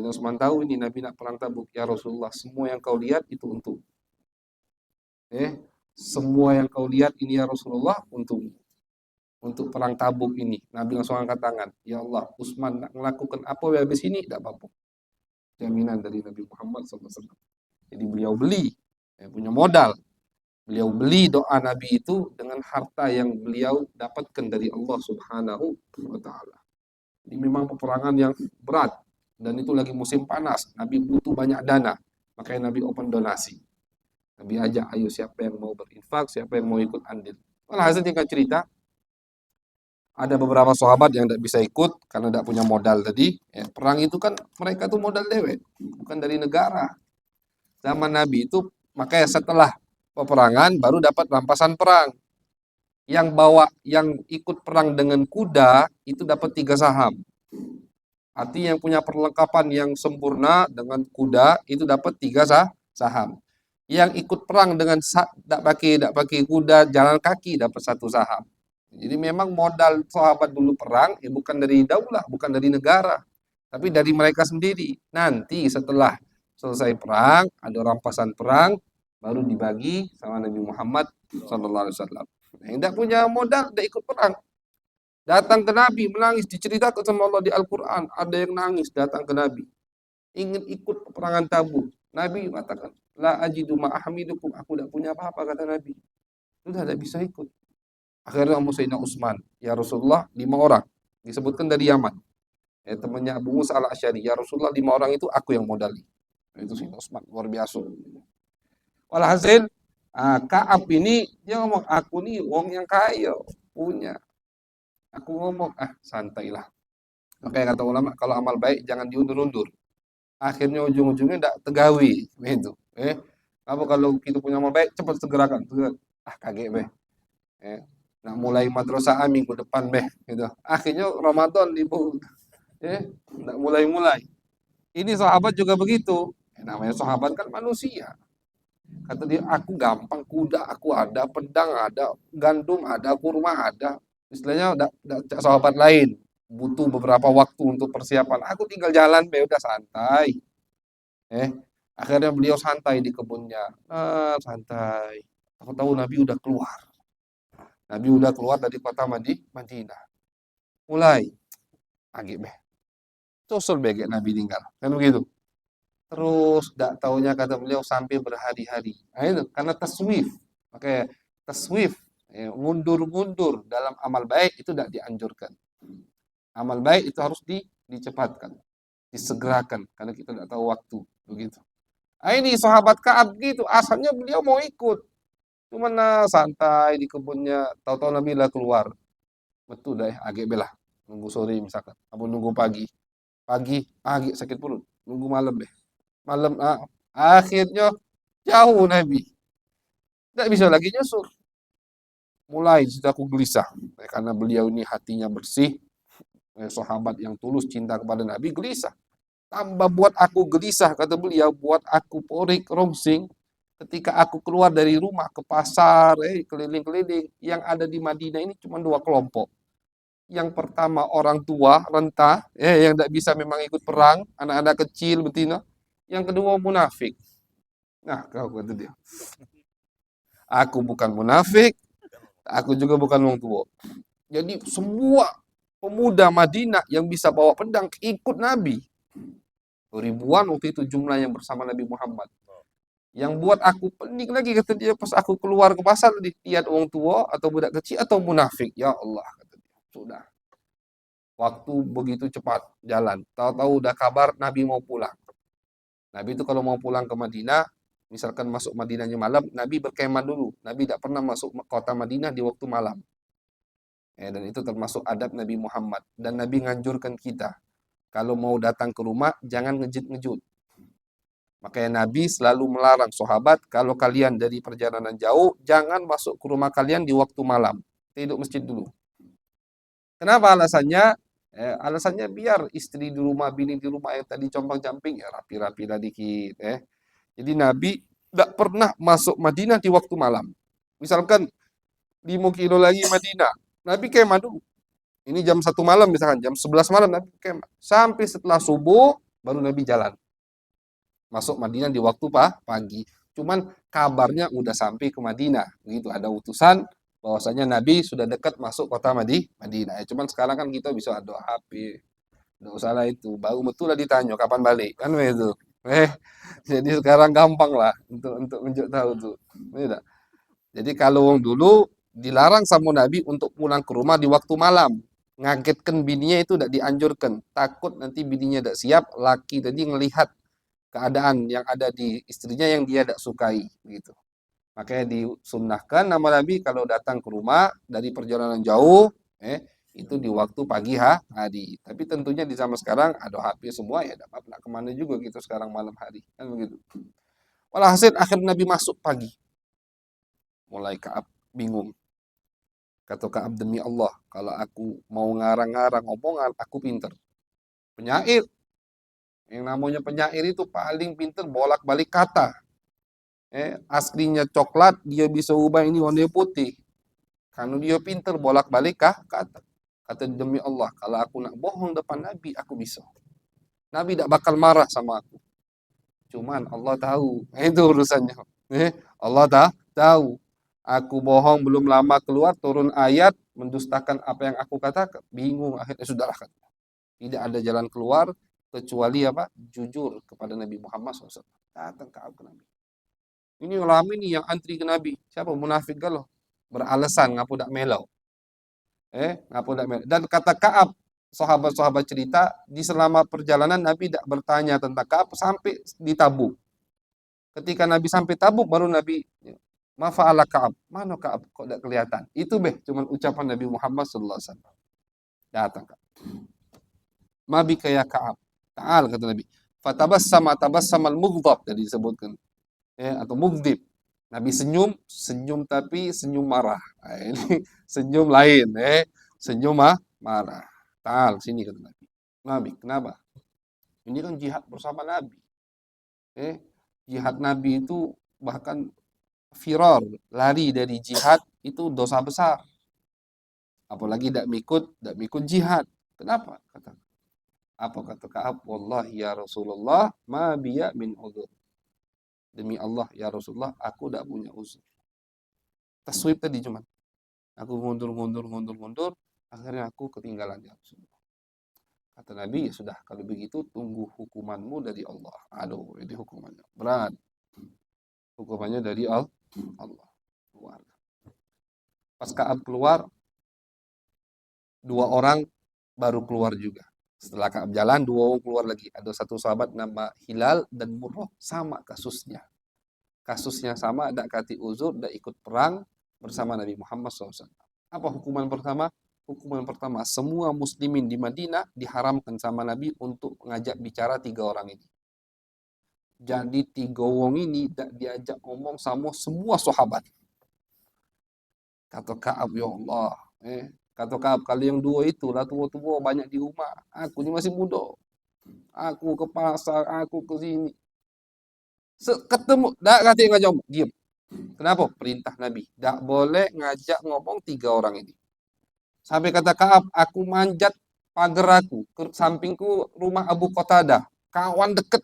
Utsman tahu ini Nabi nak perang Tabuk. Ya Rasulullah, semua yang kau lihat itu untuk semua yang kau lihat ini ya Rasulullah untuk perang Tabuk ini. Nabi langsung angkat tangan. Ya Allah, Utsman nak melakukan apa habis ini tidak apa-apa. Jaminan dari Nabi Muhammad SAW. Jadi beliau beli, punya modal. Beliau beli doa Nabi itu dengan harta yang beliau dapatkan dari Allah Subhanahu wa taala. Ini memang peperangan yang berat dan itu lagi musim panas. Nabi butuh banyak dana. Makanya Nabi open donasi. Nabi ajak, ayo siapa yang mau berinfak, siapa yang mau ikut andil. Walhasil tingkat cerita, ada beberapa sahabat yang tidak bisa ikut karena tidak punya modal tadi. Ya, perang itu kan mereka tuh modal dewek, bukan dari negara. Zaman Nabi itu makanya setelah peperangan baru dapat rampasan perang. Yang ikut perang dengan kuda itu dapat 3 saham. Artinya yang punya perlengkapan yang sempurna dengan kuda itu dapat 3 saham. Yang ikut perang dengan tidak pakai kuda, jalan kaki dapat 1 saham. Jadi memang modal sahabat dulu perang bukan dari daulah, bukan dari negara, tapi dari mereka sendiri. Nanti setelah selesai perang, ada rampasan perang, baru dibagi sama Nabi Muhammad SAW. Yang tidak punya modal, tidak ikut perang. Datang ke Nabi, menangis, diceritakan sama Allah di Al-Quran. Ada yang nangis datang ke Nabi. Ingin ikut peperangan Tabuk. Nabi mengatakan, la ajidu ma'ahmidukum. Aku tidak punya apa-apa, kata Nabi. Sudah tidak bisa ikut. Akhirnya Sayyidina Utsman, ya Rasulullah, 5 orang. Disebutkan dari Yaman. Temannya Abu Musa al-Asy'ari, ya Rasulullah 5 orang itu aku yang modali. Itu Sayyidina Utsman, luar biasa. Walhasil, Ka'ab ini, dia ngomong, aku nih wong yang kaya, punya. Aku ngomong, santailah. Makanya kata ulama, kalau amal baik jangan diundur-undur. Akhirnya ujung-ujungnya tidak tegawi. Gitu. Kalau kita punya amal baik, cepat segerakan. Kaget beh. Nak mulai madrasah minggu depan beh. Gitu. Akhirnya Ramadan libur. Tidak mulai-mulai. Ini sahabat juga begitu. Namanya sahabat kan manusia. Kata dia, aku gampang, kuda aku ada, pedang ada, gandum ada, kurma ada. Istilahnya sahabat lain butuh beberapa waktu untuk persiapan. Aku tinggal jalan, udah santai. Akhirnya beliau santai di kebunnya. Santai. Aku tahu Nabi udah keluar. Nabi udah keluar dari kota Madinah. Mulai agak beh. Susul bege Nabi tinggal. Kan begitu. Terus tidak taunya kata beliau sampai berhari-hari. Nah, itu karena taswif. Makanya taswif, mundur-mundur dalam amal baik itu tidak dianjurkan. Amal baik itu harus dicepatkan, disegerakan karena kita tidak tahu waktu, begitu. Ini sahabat Ka'ab gitu, asalnya beliau mau ikut. Cuman santai di kebunnya, tahu-tahu Nabi lah keluar. Betul dah, agak belah. Nunggu sore misalkan, atau nunggu pagi. Pagi, agak sakit perut. Nunggu malam deh. Malam, akhirnya jauh Nabi. Tidak bisa lagi nyusul. Mulai situ aku gelisah. Karena beliau ini hatinya bersih. Sahabat yang tulus cinta kepada Nabi gelisah. Tambah buat aku gelisah, kata beliau, buat aku porik romsing. Ketika aku keluar dari rumah ke pasar, keliling-keliling, yang ada di Madinah ini cuma 2 kelompok. Yang pertama orang tua, renta, yang tidak bisa memang ikut perang, anak-anak kecil, betina. Yang kedua munafik. Nah, kau kata dia. Aku bukan munafik, aku juga bukan orang tua. Jadi semua pemuda Madinah yang bisa bawa pedang ikut Nabi. Ribuan waktu itu jumlah yang bersama Nabi Muhammad. Yang buat aku pening lagi, kata dia, pas aku keluar ke pasar, lihat orang tua atau budak kecil atau munafik. Ya Allah, kata dia. Sudah. Waktu begitu cepat jalan. Tahu-tahu udah kabar Nabi mau pulang. Nabi itu kalau mau pulang ke Madinah, misalkan masuk Madinahnya malam, Nabi berkemah dulu. Nabi tidak pernah masuk kota Madinah di waktu malam. Dan itu termasuk adab Nabi Muhammad. Dan Nabi nganjurkan kita, kalau mau datang ke rumah, jangan ngejut-ngejut. Makanya Nabi selalu melarang sahabat, kalau kalian dari perjalanan jauh, jangan masuk ke rumah kalian di waktu malam. Tidur masjid dulu. Kenapa alasannya? Alasannya biar istri di rumah, bini di rumah yang tadi compang-camping, ya rapi-rapi lah dikit. Jadi Nabi tidak pernah masuk Madinah di waktu malam. Misalkan 5 kilo lagi Madinah, Nabi kemah dulu. Ini jam 1 malam misalkan, jam 11 malam Nabi kemah. Sampai setelah subuh, baru Nabi jalan. Masuk Madinah di waktu pagi. Cuman kabarnya udah sampai ke Madinah. Begitu, ada utusan bahwasanya Nabi sudah dekat masuk kota Madinah. Cuman sekarang kan kita bisa ada HP, nggak usah lah itu. Baru betul lah ditanya kapan balik kan begitu. Jadi sekarang gampang lah untuk menunjuk tahu tuh. Beda. Jadi kalau dulu dilarang sama Nabi untuk pulang ke rumah di waktu malam. Ngagetkan bininya itu tidak dianjurkan. Takut nanti bininya tidak siap, laki tadi ngelihat keadaan yang ada di istrinya yang dia tidak sukai. Gitu. Makanya disunnahkan nama Nabi kalau datang ke rumah dari perjalanan jauh, itu di waktu pagi hari. Tapi tentunya di zaman sekarang ada HP semua, ya dapat nak kemana juga gitu sekarang malam hari. Kan begitu. Walhasil akhir Nabi masuk pagi. Mulai Ka'ab bingung. Kata Ka'ab, demi Allah, kalau aku mau ngarang-ngarang omongan, aku pinter. Penyair. Yang namanya penyair itu paling pinter bolak-balik kata. Aslinya coklat, dia bisa ubah ini warna putih. Karena dia pinter bolak-balik kata. Kata, demi Allah, kalau aku nak bohong depan Nabi, aku bisa. Nabi tidak bakal marah sama aku. Cuman Allah tahu. Itu urusannya. Allah tahu. Aku bohong belum lama keluar, turun ayat, mendustakan apa yang aku katakan. Bingung, akhirnya sudahlah. Tidak ada jalan keluar, kecuali apa? Jujur kepada Nabi Muhammad SAW. Datang ke Nabi. Ini ulama ini yang antri ke Nabi. Siapa? Munafik galau. Beralasan ngapu dak melau. Ngapu dak melau. Dan kata Ka'ab, sahabat-sahabat cerita, di selama perjalanan Nabi tidak bertanya tentang Ka'ab sampai di Tabuk. Ketika Nabi sampai Tabuk, baru Nabi, ma fa'ala Ka'ab. Mana Ka'ab? Kok tidak kelihatan? Itu cuman ucapan Nabi Muhammad SAW. Datang Ka'ab. Ma bika ya Ka'ab. Ta'al, kata Nabi. Fatabassamal mughdab, jadi disebutkan. Atau mughdib. Nabi senyum tapi senyum marah. Ini senyum lain, senyum marah. Ta'al, sini kata Nabi. Nabi, kenapa? Ini kan jihad bersama Nabi. Jihad Nabi itu bahkan firar, lari dari jihad itu dosa besar. Apalagi tidak mikut jihad. Kenapa? Apa kata Ka'ab? Wallahi ya Rasulullah, ma biya min udzur. Demi Allah ya Rasulullah, aku tidak punya uzur. Taswib tadi cuman. Aku mundur, akhirnya aku ketinggalan ya Rasulullah. Kata Nabi, ya sudah, kalau begitu tunggu hukumanmu dari Allah. Aduh, ini hukumannya berat. Hukumannya dari Allah. Keluar. Pas Ka'ab keluar, 2 orang baru keluar juga. Setelah Ka'ab jalan, 2 orang keluar lagi. Ada satu sahabat nama Hilal dan Murrah. Sama kasusnya. Kasusnya sama, ada kati uzur, ada ikut perang bersama Nabi Muhammad SAW. Apa hukuman pertama? Hukuman pertama, semua muslimin di Madinah diharamkan sama Nabi untuk mengajak bicara 3 orang ini. Jadi 3 orang ini tidak diajak ngomong sama semua sahabat. Kata Ka'ab, ya Allah. Kata Ka'ab, kalau yang 2 itu lah tua-tua banyak di rumah. Aku ini masih muda. Aku ke pasar, aku ke sini. Ketemu, tak kata ngajak ngomong, diam. Kenapa? Perintah Nabi. Tak boleh ngajak ngomong 3 orang ini. Sampai kata Ka'ab, aku manjat pagar aku, ke sampingku rumah Abu Qatadah, kawan deket.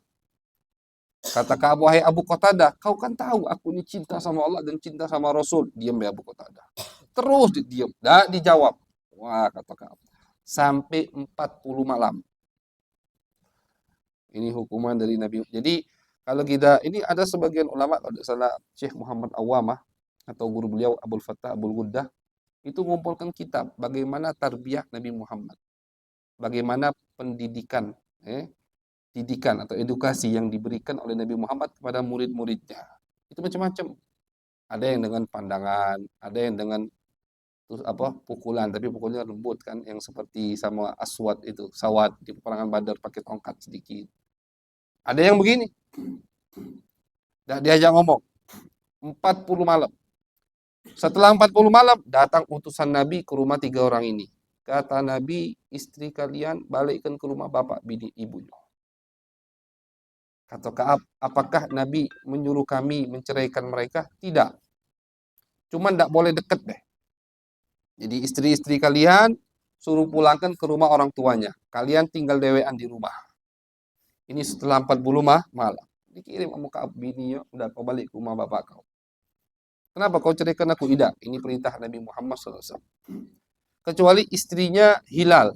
Kata Ka'ab, wahai Abu Qatadah, kau kan tahu aku ini cinta sama Allah dan cinta sama Rasul. Diam ya Abu Qatadah. Terus diam, tak dijawab. Wah, kata Ka'ab. Sampai 40 malam. Ini hukuman dari Nabi. Jadi, kalau kita, ini ada sebagian ulama, kalau salah Syekh Muhammad Awamah, atau guru beliau Abdul Fattah Abdul Ghuddah, itu mengumpulkan kitab bagaimana tarbiyah Nabi Muhammad. Bagaimana pendidikan, didikan atau edukasi yang diberikan oleh Nabi Muhammad kepada murid-muridnya. Itu macam-macam. Ada yang dengan pandangan, ada yang dengan pukulan, tapi pukulnya lembut kan, yang seperti sama Aswad itu, Sawat di peperangan Badar pakai tongkat sedikit. Ada yang begini. Tidak diajak ngomong. 40 malam. Setelah 40 malam, datang utusan Nabi ke rumah 3 orang ini. Kata Nabi, istri kalian balikkan ke rumah bapak, bini, ibunya. Kata Ka'ab, apakah Nabi menyuruh kami menceraikan mereka? Tidak. Cuman tidak boleh dekat deh. Jadi istri-istri kalian suruh pulangkan ke rumah orang tuanya. Kalian tinggal dewean di rumah. Ini setelah 40 malam. Dikirim sama Ka'ab, bini, udah kau balik ke rumah bapak kau. Kenapa kau ceraikan aku? Tidak, ini perintah Nabi Muhammad SAW. Kecuali istrinya Hilal.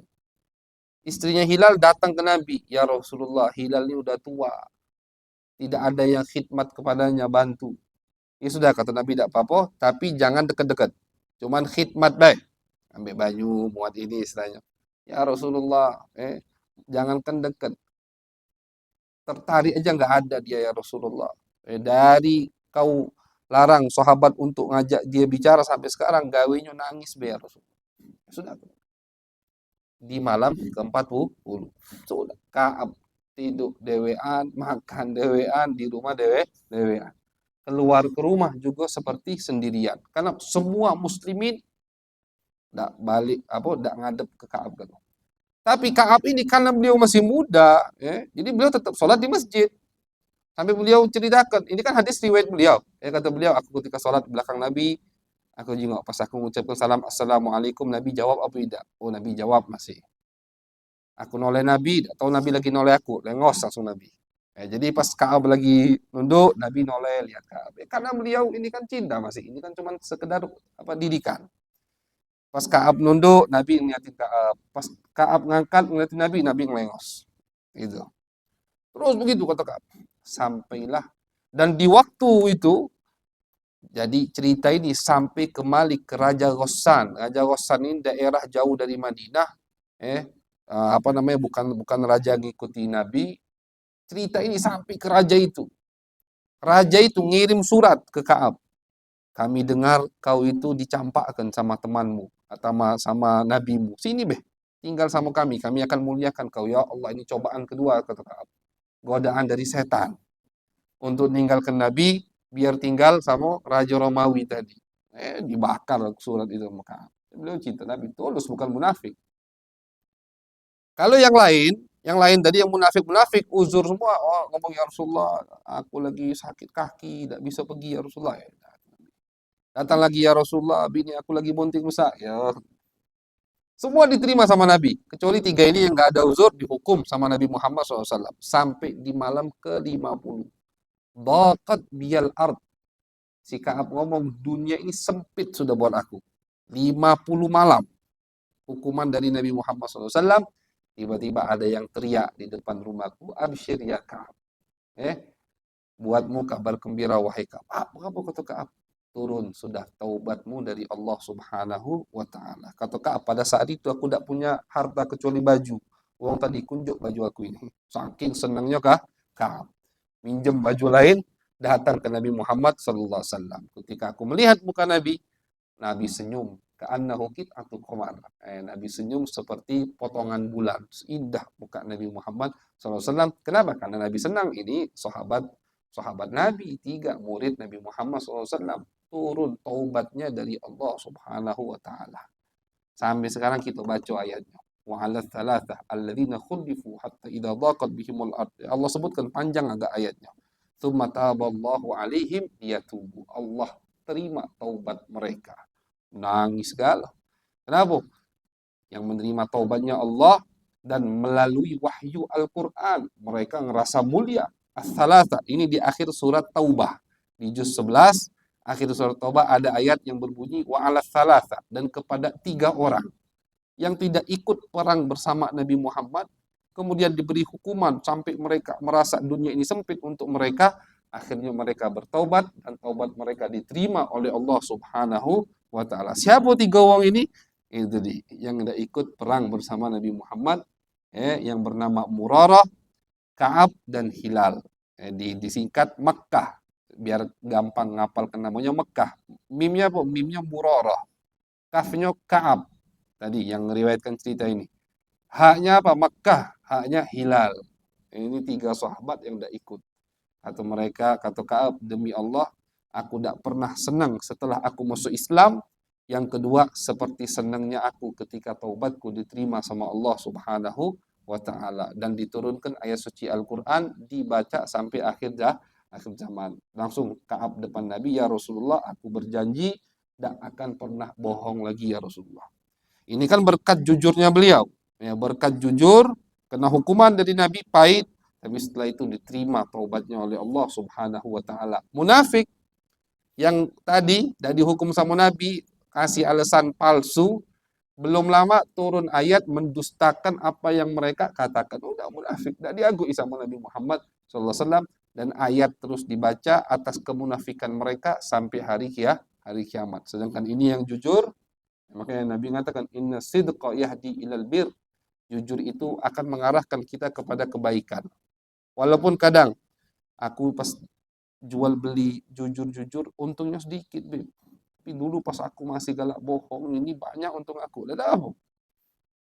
Istrinya Hilal datang ke Nabi, ya Rasulullah, Hilal ini udah tua, tidak ada yang khidmat kepadanya, bantu. Ya sudah, kata Nabi, tidak apa-apa, tapi jangan dekat-dekat. Cuman khidmat baik. Ambil baju, muat ini istilahnya. Ya Rasulullah, jangankan dekat. Tertarik aja nggak ada dia ya Rasulullah. Dari kau larang sahabat untuk ngajak dia bicara sampai sekarang, gawenya nangis be ya Rasulullah. Sudah. Di malam ke-40. Sudah. Ka'ab tidur dewean, makan dewean, di rumah dewean. Keluar ke rumah juga seperti sendirian. Karena semua muslimin ndak balik ndak ngadep ke Ka'ab kan. Tapi Ka'ab ini karena beliau masih muda, jadi beliau tetap sholat di masjid. Sampai beliau ceritakan, ini kan hadis riwayat beliau. Kata beliau, aku ketika sholat di belakang Nabi, aku jenguk pas aku mengucapkan salam, assalamualaikum, Nabi jawab apa tidak? Oh, Nabi jawab masih. Aku noleh Nabi, atau Nabi lagi noleh aku, lengos langsung Nabi. Jadi pas Ka'ab lagi nunduk, Nabi noleh lihat Ka'ab. Karena beliau ini kan cinta masih, ini kan cuma sekedar didikan. Pas Ka'ab nunduk, Nabi ngeliatin Ka'ab. Pas Ka'ab ngangkat ngeliatin Nabi, Nabi ngelengos. Gitu. Terus begitu kata Ka'ab. Sampailah. Dan di waktu itu, jadi cerita ini sampai kembali ke Raja Ghassan. Raja Ghassan ini daerah jauh dari Madinah. Bukan raja ngikuti Nabi. Cerita ini sampai ke raja itu. Raja itu ngirim surat ke Ka'ab. Kami dengar kau itu dicampakkan sama temanmu atau sama nabimu. Sini tinggal sama kami akan muliakan kau. Ya Allah, ini cobaan kedua kata Ka'ab. Godaan dari setan untuk meninggalkan Nabi biar tinggal sama Raja Romawi tadi. Dibakar surat itu sama Ka'ab. Beliau cinta Nabi, tulus bukan munafik. Kalau yang lain tadi yang munafik uzur semua. Oh, ngomong ya Rasulullah, aku lagi sakit kaki, tidak bisa pergi ya Rasulullah. Datang lagi ya Rasulullah, bini aku lagi bunting rusak. Ya. Semua diterima sama Nabi. Kecuali 3 ini yang nggak ada uzur, dihukum sama Nabi Muhammad SAW. Sampai di malam ke-50. Daqat biyal ard. Si Ka'ab ngomong, dunia ini sempit sudah buat aku. 50 malam. Hukuman dari Nabi Muhammad SAW. Tiba-tiba ada yang teriak di depan rumahku. Absyir ya Ka'ab. Buatmu kabar gembira wahai Ka'ab. Apa kata Ka'ab? Turun sudah taubatmu dari Allah Subhanahu wa Ta'ala. Kata Ka'ab, pada saat itu aku tidak punya harta kecuali baju. Uang tadi kunjuk baju aku ini. Saking senangnya Ka'ab. Minjem baju lain, datang ke Nabi Muhammad sallallahu alaihi wasallam. Ketika aku melihat muka Nabi, Nabi senyum. Ka'annahu qit'atu qamar. Nabi senyum seperti potongan bulan. Indah muka Nabi Muhammad sallallahu alaihi wasallam. Kenapa? Karena Nabi senang. Ini sahabat Nabi, 3 murid Nabi Muhammad SAW. Turun taubatnya dari Allah Subhanahu wa Ta'ala. Sampai sekarang kita baca ayatnya. Wa 'ala tsalatsah alladziina khulifu hatta idza dhaqat bihimul ard. Allah sebutkan panjang agak ayatnya. Tsumma taballahu 'alaihim liyatubu. Allah terima taubat mereka. Nangis segala. Kenapa? Yang menerima taubatnya Allah dan melalui wahyu Al-Qur'an mereka ngerasa mulia. As-Salatah, ini di akhir surat Taubah. Di juz 11, akhir surat Taubah ada ayat yang berbunyi wa 'alas salatah, dan kepada 3 orang yang tidak ikut perang bersama Nabi Muhammad, kemudian diberi hukuman sampai mereka merasa dunia ini sempit untuk mereka, akhirnya mereka bertaubat dan taubat mereka diterima oleh Allah Subhanahu wa Ta'ala. Siapa 3 orang ini? Itu yang tidak ikut perang bersama Nabi Muhammad, yang bernama Murarah, Ka'ab dan Hilal. Disingkat Makkah. Biar gampang ngapalkan namanya Makkah. Mimnya apa? Mimnya Murarah. Kafnya Ka'ab. Tadi yang meriwayatkan cerita ini. Haknya apa? Makkah. Haknya Hilal. Ini 3 sahabat yang tidak ikut. Kata Ka'ab, demi Allah, aku tidak pernah senang setelah aku masuk Islam. Yang kedua, seperti senangnya aku ketika taubatku diterima sama Allah Subhanahu wa Ta'ala, dan diturunkan ayat suci Al-Quran, dibaca sampai akhir zaman. Langsung Ka'ab depan Nabi, ya Rasulullah, aku berjanji tidak akan pernah bohong lagi ya Rasulullah. Ini kan berkat jujurnya beliau, berkat jujur, kena hukuman dari Nabi pahit, tapi setelah itu diterima taubatnya oleh Allah Subhanahu wa taala. Munafik yang tadi dari hukum sama Nabi kasih alasan palsu, belum lama turun ayat mendustakan apa yang mereka katakan. Udah munafik, tidak diakui sama Nabi Muhammad SAW, dan ayat terus dibaca atas kemunafikan mereka sampai hari kiamat. Sedangkan ini yang jujur, makanya Nabi mengatakan inna sidqa yahdi ilal bir. Jujur itu akan mengarahkan kita kepada kebaikan. Walaupun kadang aku pas jual beli jujur-jujur untungnya sedikit, Beb. Tapi dulu pas aku masih galak bohong, ini banyak untung aku. Dadah,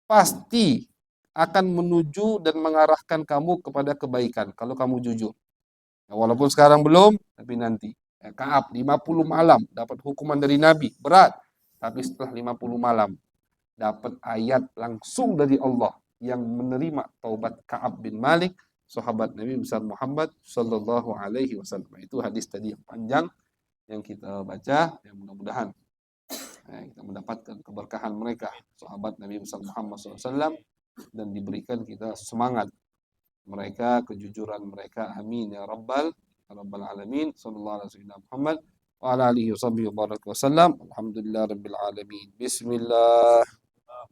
pasti akan menuju dan mengarahkan kamu kepada kebaikan kalau kamu jujur. Ya, walaupun sekarang belum, tapi nanti. Ya, Kaab 50 malam dapat hukuman dari Nabi, berat. Tapi setelah 50 malam dapat ayat langsung dari Allah yang menerima taubat Kaab bin Malik, sahabat Nabi besar Muhammad sallallahu alaihi wasallam. Itu hadis tadi yang panjang yang kita baca, yang mudah-mudahan kita mendapatkan keberkahan mereka, sahabat Nabi besar Muhammad SAW, dan diberikan kita semangat mereka, kejujuran mereka. Amin ya rabbal alamin. Sallallahu alaihi wasallam Muhammad wa ala alihi wasallam. Alhamdulillah rabbil alamin. Bismillah.